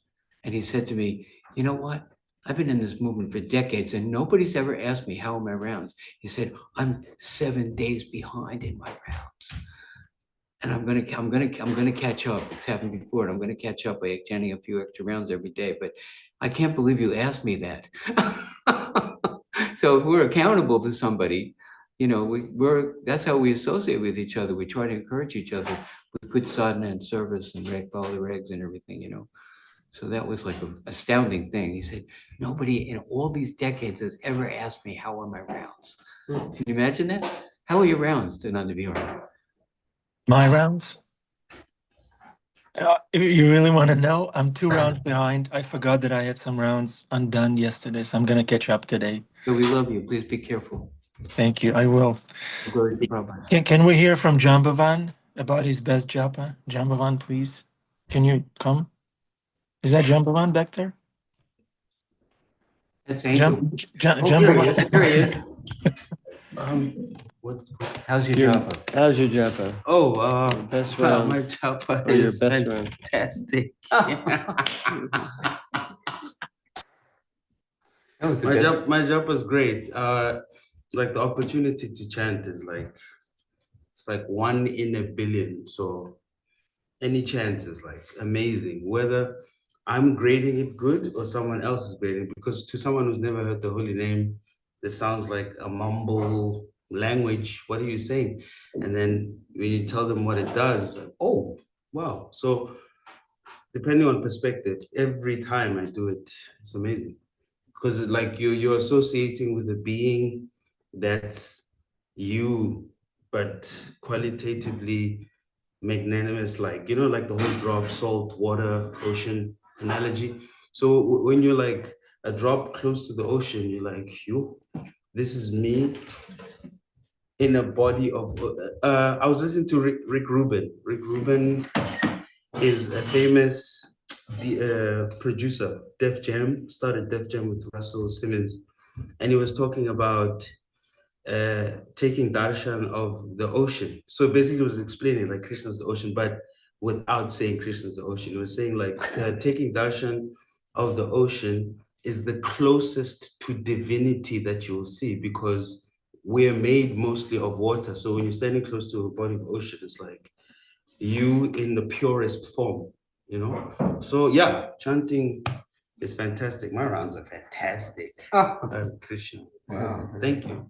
S6: And he said to me, you know what? I've been in this movement for decades and nobody's ever asked me, how are my rounds? He said, I'm 7 days behind in my rounds. And I'm gonna catch up. It's happened before, and I'm gonna catch up by chanting a few extra rounds every day. But I can't believe you asked me that. So if we're accountable to somebody, that's how we associate with each other. We try to encourage each other with good sadhana and service and follow the regs and everything, So that was like an astounding thing. He said, nobody in all these decades has ever asked me, how are my rounds? Can you imagine that? How are your rounds, Ananda Behari?
S1: My rounds? If you really want to know, I'm 2 rounds behind. I forgot that I had some rounds undone yesterday, so I'm going to catch up today.
S6: So we love you. Please be careful.
S1: Thank you. I will.
S6: Glory to Prabhupada.
S1: Can we hear from Jambavan about his best japa? Jambavan, please. Can you come? Is that Jambavan back there?
S6: That's Angel.
S1: Jambavan.
S6: There he is. How's your japa?
S9: How's your japa?
S10: Oh,
S9: Best
S10: wow,
S9: rounds.
S10: my japa
S9: Or your
S10: is
S9: best round.
S10: fantastic.
S6: Oh,
S10: My japa is great. Like the opportunity to chant is like, it's like 1 in a billion. So any chance is like amazing. Whether I'm grading it good or someone else is grading? Because to someone who's never heard the holy name, this sounds like a mumble language. What are you saying? And then when you tell them what it does, it's like, oh, wow. So depending on perspective, every time I do it, it's amazing. Because like you're associating with a being that's you, but qualitatively magnanimous, like, you know, like the whole drop, salt, water, ocean analogy. So when you're like a drop close to the ocean, you're like, you, this is me in a body of, I was listening to Rick Rubin. Rick Rubin is a famous producer. Def Jam, started Def Jam with Russell Simmons. And he was talking about taking darshan of the ocean. So basically, it was explaining like Krishna's the ocean, but without saying Krishna's the ocean. It was saying like taking darshan of the ocean is the closest to divinity that you will see, because we're made mostly of water. So when you're standing close to a body of ocean, it's like you in the purest form, you know? So yeah, chanting is fantastic. My rounds are fantastic. Hare Krishna. Wow. Thank you.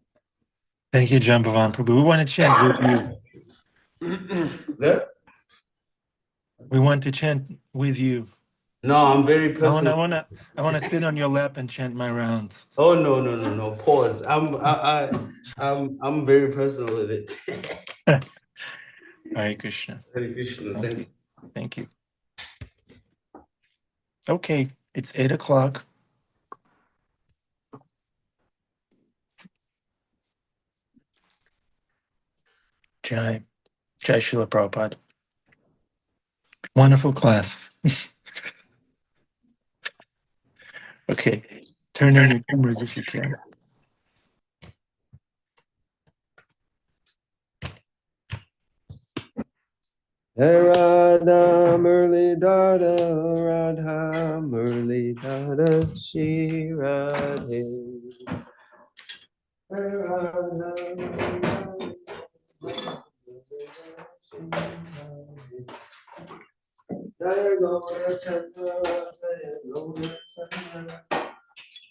S1: Thank you, Jambavan Prabhu. We want to chant with you.
S10: There?
S1: We want to chant with you.
S10: No, I'm very personal.
S1: I want to sit on your lap and chant my rounds.
S10: Oh no. Pause. I'm very personal with it.
S1: Hare Krishna.
S10: Hare Krishna. Thank you.
S1: Thank you. Okay, it's 8:00. Jai Srila Prabhupada. Wonderful class. Okay, turn on your cameras if you can.
S9: Radha Murli Dada, Radha Murli Dada, Shri Radhe. Radha Murli Dada, Jaya Gaura Chandra, Jaya Gaura Chandra,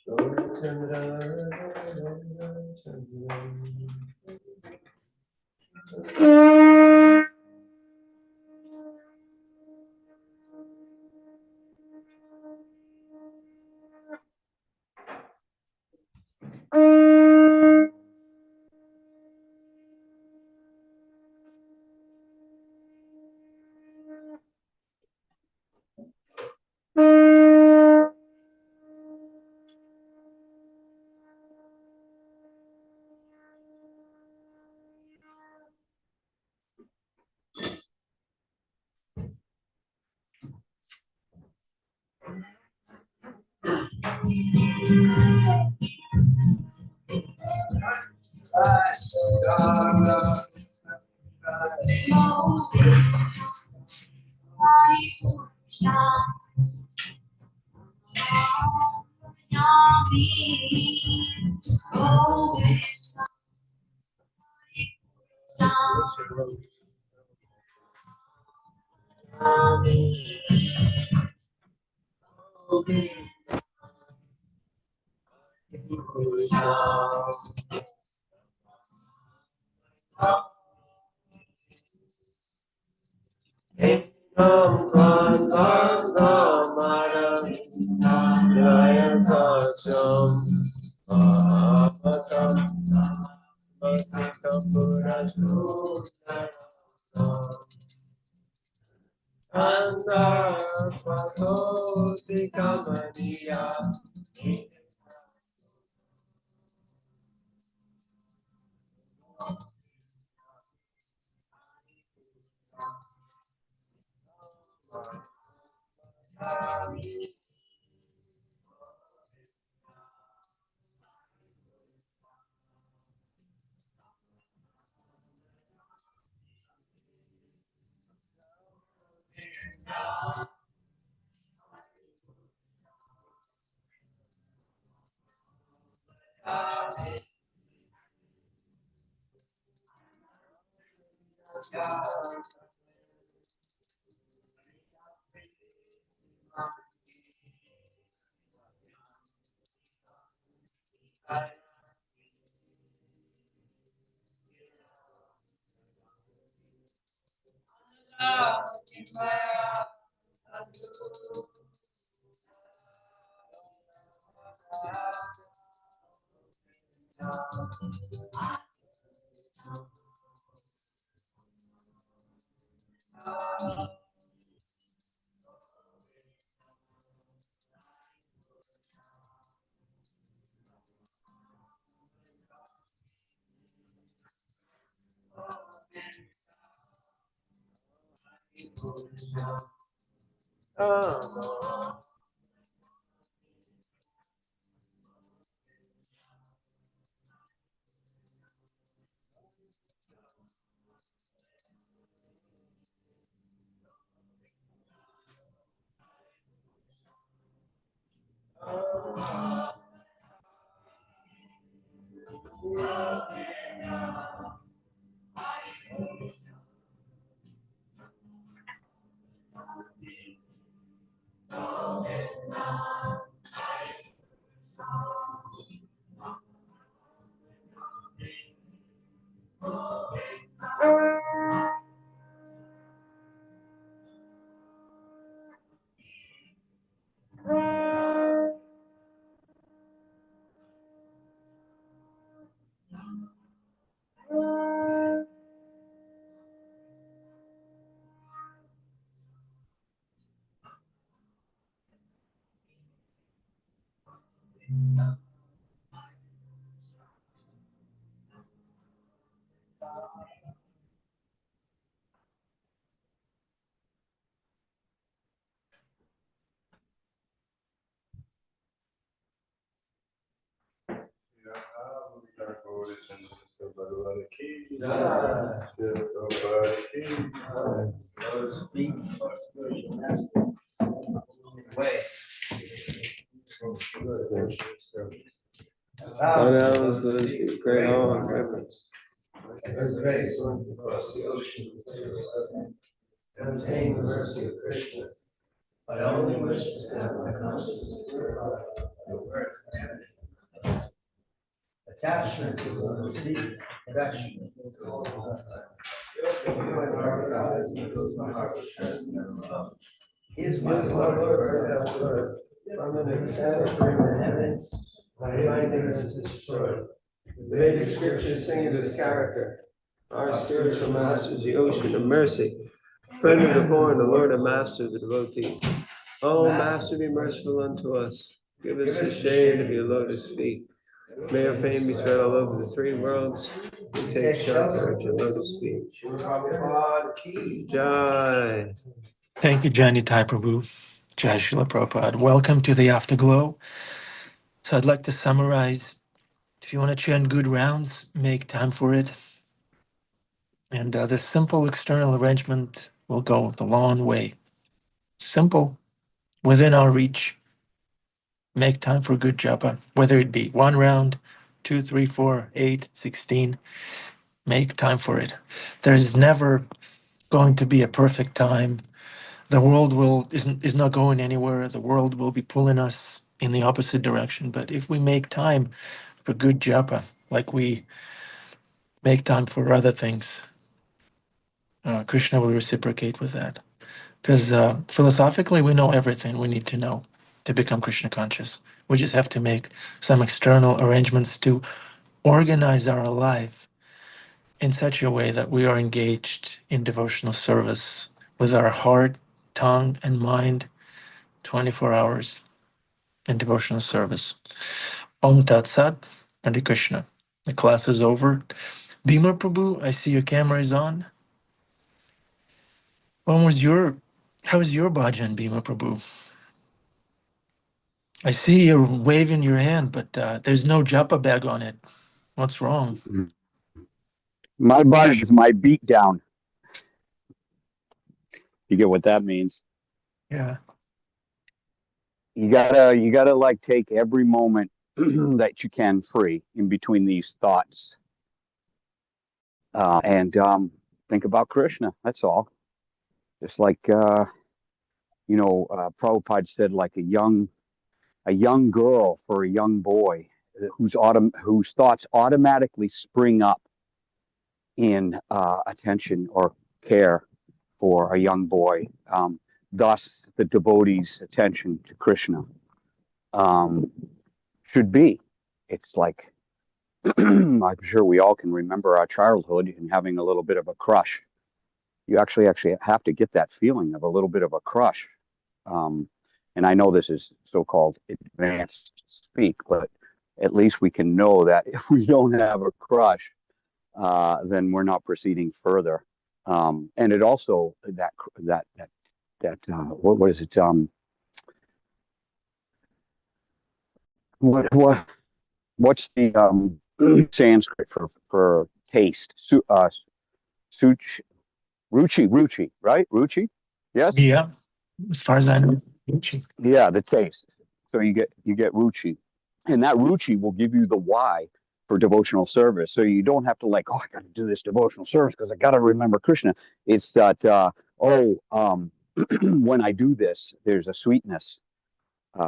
S9: Gaura Chandra, Gaura Chandra. Great awe and reverence. There's grace across the ocean to obtain the mercy of Krishna. I only wish to have my consciousness purified by words and attachment to one's feet, affection to all my heart with strength and love. He is my Lord, birth after birth. From an ecstatic dream in the heavens, my mindedness is destroyed. The Vedic scriptures sing of his character. Our spiritual master is the ocean of mercy, friend of the poor and the Lord and master of the devotees. Oh, Master, be merciful unto us. Give us the shade of your lotus feet. May your fame be spread all over the three worlds. We take shelter at your lotus feet. Jai.
S1: Thank you, Jani Tai Prabhu. Jai Srila Prabhupada. Welcome to the Afterglow. So I'd like to summarize. If you want to chant good rounds, make time for it. And this simple external arrangement will go the long way. Simple, within our reach. Make time for good japa, whether it be 1 round, 2, 3, 4, 8, 16. Make time for it. There's never going to be a perfect time. The world is not going anywhere. The world will be pulling us in the opposite direction. But if we make time for good japa, like we make time for other things, Krishna will reciprocate with that. Because philosophically, we know everything we need to know to become Krishna conscious. We just have to make some external arrangements to organize our life in such a way that we are engaged in devotional service with our heart, tongue, and mind 24 hours in devotional service. Om Tat Sat, Hare Krishna. The class is over. Bhima Prabhu, I see your camera is on. How was your bhajan, Bhima Prabhu? I see you're waving your hand, but there's no japa bag on it. What's wrong?
S11: My buzz is my beat down. You get what that means?
S1: Yeah.
S11: You gotta like take every moment that you can free in between these thoughts, and think about Krishna. That's all. Just like Prabhupada said, like a young girl for a young boy. whose thoughts automatically spring up in attention or care for a young boy. Thus, the devotee's attention to Krishna should be. It's like, I'm sure we all can remember our childhood and having a little bit of a crush. You actually have to get that feeling of a little bit of a crush. And I know this is so-called advanced speak, but at least we can know that if we don't have a crush, then we're not proceeding further. And it also what is it? What's the Sanskrit for taste? Such ruchi, right? Ruchi, yes.
S1: Yeah, as far as I know.
S11: Yeah, the taste. So you get ruchi, and that ruchi will give you the why for devotional service. So you don't have to like, oh, I got to do this devotional service because I got to remember Krishna. It's that when I do this, there's a sweetness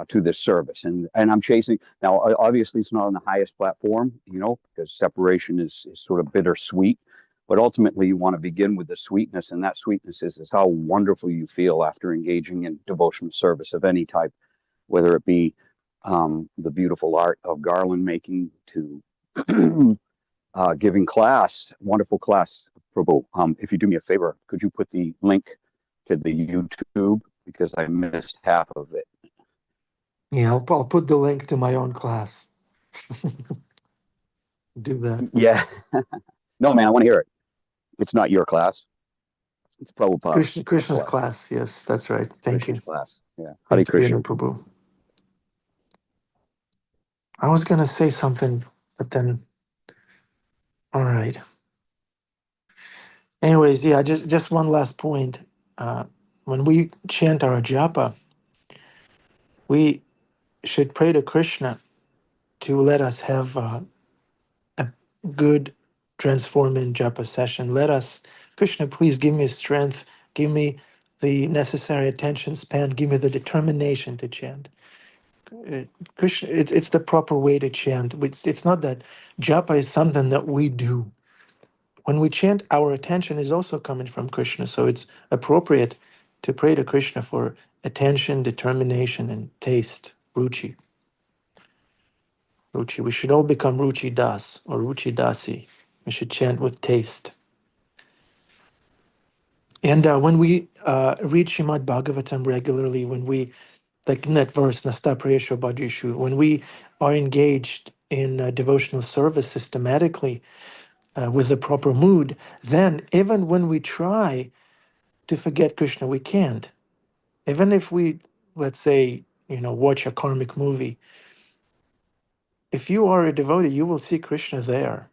S11: to this service, and I'm chasing now. Obviously, it's not on the highest platform, because separation is sort of bittersweet. But ultimately, you want to begin with the sweetness, and that sweetness is how wonderful you feel after engaging in devotional service of any type, whether it be the beautiful art of garland making to giving class, wonderful class, Prabhu. If you do me a favor, could you put the link to the YouTube because I missed half of it.
S1: Yeah, I'll put the link to my own class. Do that.
S11: Yeah. No, man, I want to hear it. It's not your class. It's Prabhupada's.
S1: Krishna's class. Yes, that's right. Thank
S11: Krishna's
S1: you.
S11: class. Yeah. Hare
S1: Thank you,
S11: Krishna.
S1: Prabhu. I was going to say something, but then, all right. Anyways, yeah, just one last point. When we chant our japa, we should pray to Krishna to let us have a good transforming japa session. Krishna, please give me strength, give me the necessary attention span, give me the determination to chant. Krishna, it's the proper way to chant. It's not that japa is something that we do. When we chant, our attention is also coming from Krishna, so it's appropriate to pray to Krishna for attention, determination, and taste, ruchi. Ruchi. We should all become ruchi das or ruchi dasi. We should chant with taste. And when we read Srimad Bhagavatam regularly, when we, like in that verse, Nasta Prayesho Bhajishu, when we are engaged in devotional service systematically with the proper mood, then even when we try to forget Krishna, we can't. Even if we, let's say, watch a karmic movie, if you are a devotee, you will see Krishna there.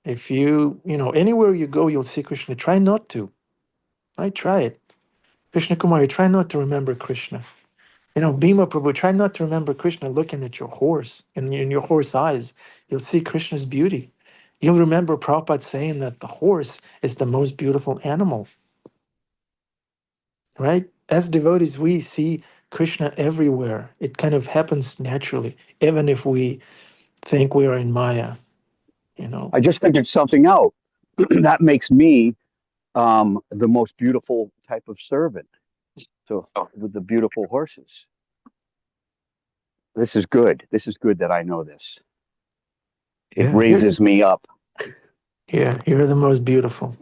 S1: If anywhere you go, you'll see Krishna. Try not to. Try it. Krishna Kumari, try not to remember Krishna. Bhima Prabhu, try not to remember Krishna looking at your horse, and in your horse eyes, you'll see Krishna's beauty. You'll remember Prabhupada saying that the horse is the most beautiful animal. Right? As devotees, we see Krishna everywhere. It kind of happens naturally, even if we think we are in Maya,
S11: I just figured something out. That makes me the most beautiful type of servant. So with the beautiful horses. This is good. This is good that I know this. It raises me up.
S1: Yeah, you're the most beautiful.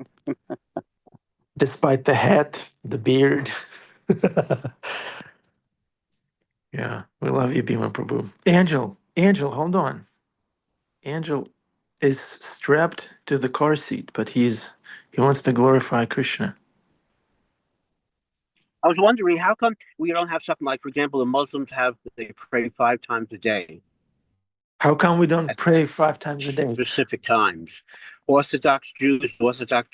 S1: Despite the hat, the beard. Yeah, we love you, Bhima Prabhu. Angel, hold on. Angel is strapped to the car seat, but he wants to glorify Krishna.
S12: I was wondering, how come we don't have something like, for example, the Muslims they pray 5 times a day?
S1: How come we don't pray 5 times a day?
S12: Specific times. Orthodox Jews, Orthodox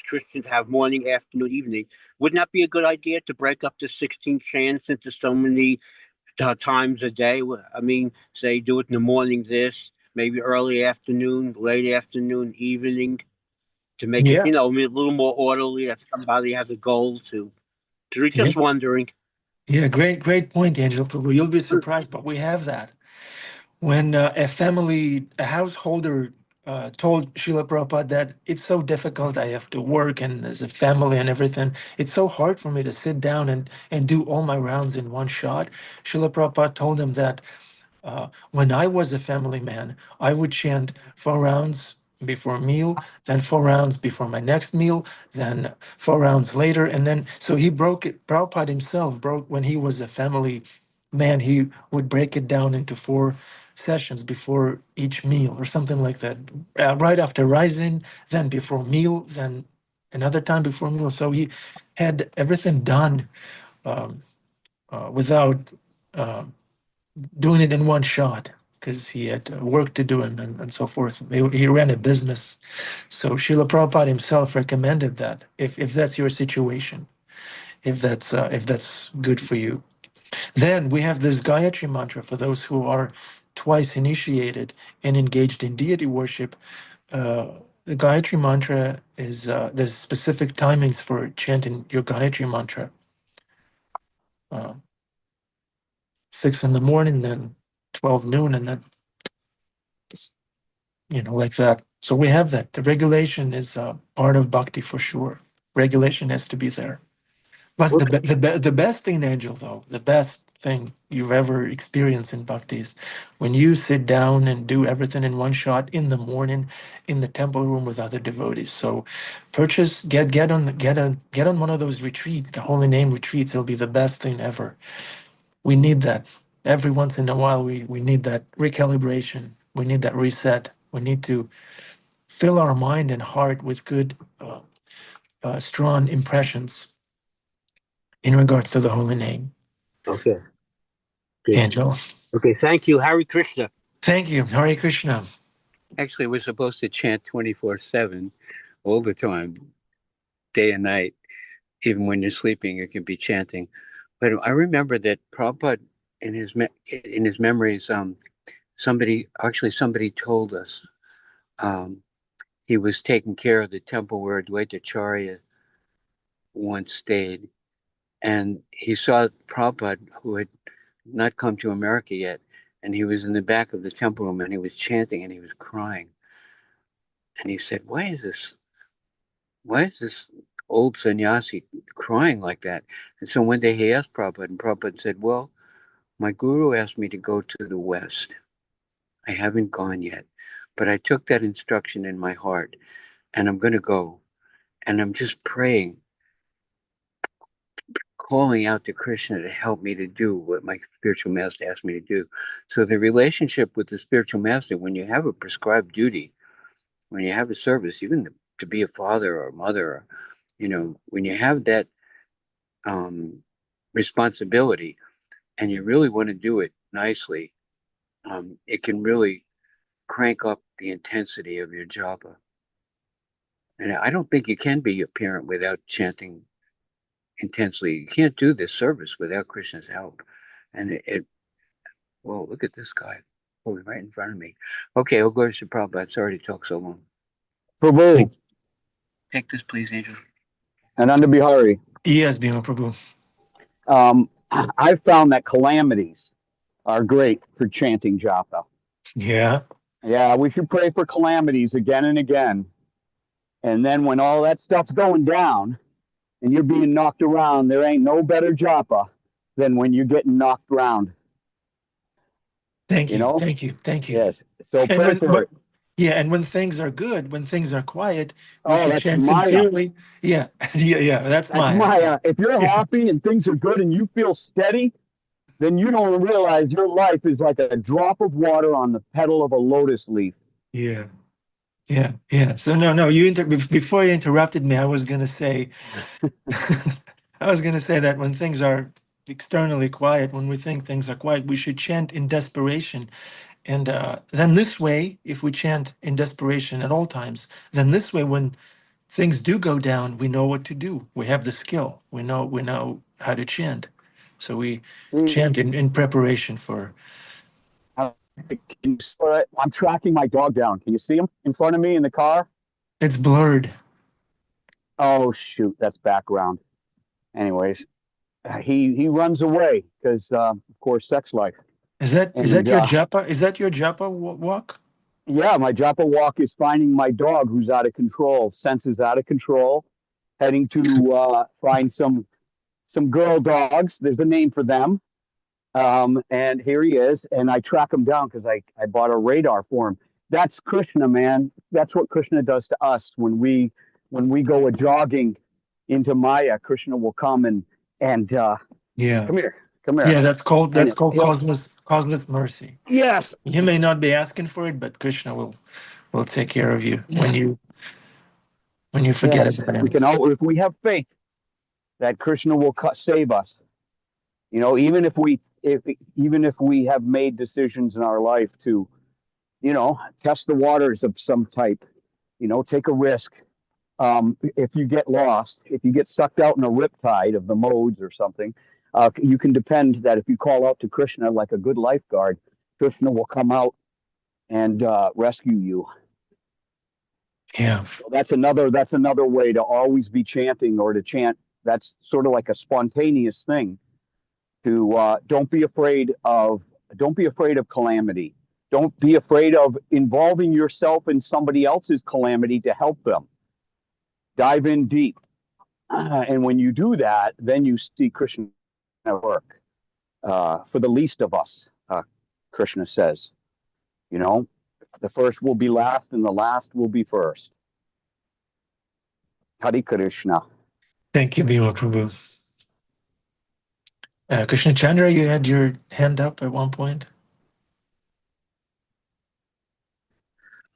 S12: Christians have morning, afternoon, evening. Wouldn't that be a good idea to break up the 16 chants into so many times a day? I mean, say do it in the morning, maybe early afternoon, late afternoon, evening, to make it, a little more orderly, that somebody has a goal to. Just wondering.
S1: Yeah, great point, Angel Prabhu. You'll be surprised, but we have that. When a householder told Srila Prabhupada that it's so difficult, I have to work and there's a family and everything, it's so hard for me to sit down and do all my rounds in one shot. Srila Prabhupada told him that when I was a family man, I would chant 4 rounds before a meal, then 4 rounds before my next meal, then 4 rounds later. And then, so he broke it, Prabhupada himself broke, when he was a family man, he would break it down into 4 sessions before each meal or something like that. Right after rising, then before meal, then another time before meal. So he had everything done without doing it in one shot because he had work to do and so forth. He ran a business. So Srila Prabhupada himself recommended that if that's your situation, if that's good for you. Then we have this Gayatri mantra for those who are twice initiated and engaged in deity worship. The Gayatri mantra is there's specific timings for chanting your Gayatri mantra. 6 in the morning, then 12 noon, and then like that. So we have that. The regulation is part of bhakti for sure. Regulation has to be there. But
S12: Okay.
S1: the best thing, Angel, though, the best thing you've ever experienced in bhakti is when you sit down and do everything in one shot in the morning in the temple room with other devotees. So get on one of those retreats, the holy name retreats. It'll be the best thing ever. We need that. Every once in a while we need that recalibration. We need that reset. We need to fill our mind and heart with good, strong impressions in regards to the holy name.
S12: Okay. Good.
S1: Angel,
S12: Okay. Thank you, Hari Krishna.
S1: thank you. Hare Krishna.
S6: Actually, we're supposed to chant 24/7 all the time, day and night. Even when you're sleeping, you can be chanting. But I remember that Prabhupada, in his memories, somebody told us he was taking care of the temple where Advaitacharya once stayed, and he saw Prabhupada, who had not come to America yet, and he was in the back of the temple room, and he was chanting, and he was crying, and he said, why is this old sannyasi crying like that? And so one day he asked Prabhupada, and Prabhupada said, well, my guru asked me to go to the West. I haven't gone yet, but I took that instruction in my heart, and I'm going to go. And I'm just praying, calling out to Krishna to help me to do what my spiritual master asked me to do. So the relationship with the spiritual master, when you have a prescribed duty, when you have a service, even to be a father or a mother, or, when you have that responsibility and you really want to do it nicely, it can really crank up the intensity of your japa. And I don't think you can be a parent without chanting intensely. You can't do this service without Krishna's help. And whoa, look at this guy. Holy, right in front of me. Okay, I'll go to Prabhupada. Sorry to talk so long.
S11: Prabhu,
S6: Take this, please, Angel.
S11: Ananda Behari.
S1: Yes, Bhima Prabhu.
S11: I've found that calamities are great for chanting japa.
S1: Yeah.
S11: Yeah, we should pray for calamities again and again. And then when all that stuff's going down and you're being knocked around, there ain't no better japa than when you're getting knocked around.
S1: Thank
S11: You
S1: you.
S11: know?
S1: Thank you. Thank you.
S11: Yes. So
S1: And
S11: pray for it.
S1: yeah, and when things are good, when things are quiet, we
S11: Oh,
S1: should
S11: that's
S1: chant
S11: Maya.
S1: sincerely. Yeah. Yeah. That's
S11: That's
S1: Maya.
S11: Maya. If you're
S1: Yeah.
S11: happy and things are good and you feel steady, then you don't realize your life is like a drop of water on the petal of a lotus leaf.
S1: Yeah. Yeah. Yeah. So no, before you interrupted me, I was gonna say that when things are externally quiet, when we think things are quiet, we should chant in desperation. And then this way, if we chant in desperation at all times, then this way, when things do go down, we know what to do. We have the skill. We know how to chant. So we chant in preparation for.
S11: I'm tracking my dog down. Can you see him in front of me in the car?
S1: It's blurred.
S11: Oh, shoot. That's background. Anyways, he runs away because, of course, sex life.
S1: Is that
S11: And
S1: your japa? Is that your japa walk?
S11: yeah, my japa walk is finding my dog who's out of control, senses out of control, heading to find some girl dogs. There's a name for them. And here he is, and I track him down because I bought a radar for him. That's Krishna, man. That's what Krishna does to us when we go a jogging into Maya. Krishna will come and
S1: Yeah.
S11: come here, come
S1: Yeah,
S11: here,
S1: that's called
S11: and he'll
S1: causeless mercy.
S11: yes,
S1: You may not be asking for it, but Krishna will take care of you when you forget
S11: yes.
S1: about
S11: We
S1: him.
S11: can all if we have faith that Krishna will save us. You know, even if we have made decisions in our life to, you know, test the waters of some type, you know, take a risk. If you get lost, if you get sucked out in a riptide of the modes or something, you can depend that if you call out to Krishna like a good lifeguard, Krishna will come out and rescue you.
S1: Yeah.
S11: So that's another way to always be chanting or to chant. That's sort of like a spontaneous thing. To don't be afraid of calamity. Don't be afraid of involving yourself in somebody else's calamity to help them. Dive in deep. And when you do that, then you see Krishna at work. For the least of us, Krishna says, you know, the first will be last and the last will be first. Hare Krishna.
S1: Thank you, Bhima Prabhu. Krishna Chandra, you had your hand up at one point.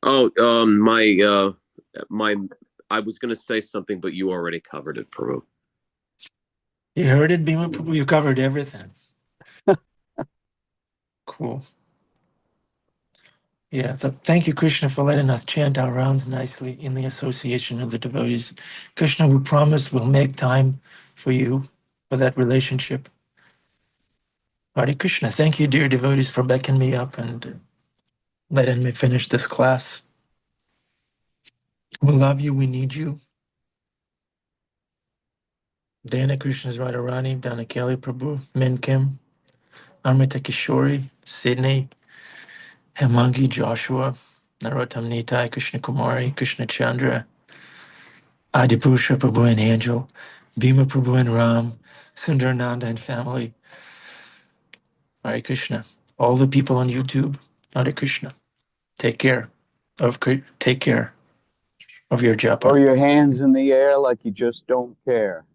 S5: Oh, my, I was going to say something, but you already covered it, Prabhu.
S1: You heard it, Bhima Prabhu? You covered everything. Cool. Yeah, so thank you, Krishna, for letting us chant our rounds nicely in the association of the devotees. Krishna, we promise we'll make time for you, for that relationship. Hare Krishna, thank you, dear devotees, for backing me up and letting me finish this class. We love you, we need you. Dana Krishna's Radharani, Dana Kelly Prabhu, Min Kim, Amrita Kishori, Sydney, Hemangi Joshua, Narottam Nitai, Krishna Kumari, Krishna Chandra, Adipusha Prabhu and Angel, Bhima Prabhu and Ram, Sundarananda and family. Hare Krishna. All the people on YouTube, Hare Krishna. Take care of your japa.
S11: Throw your hands in the air like you just don't care.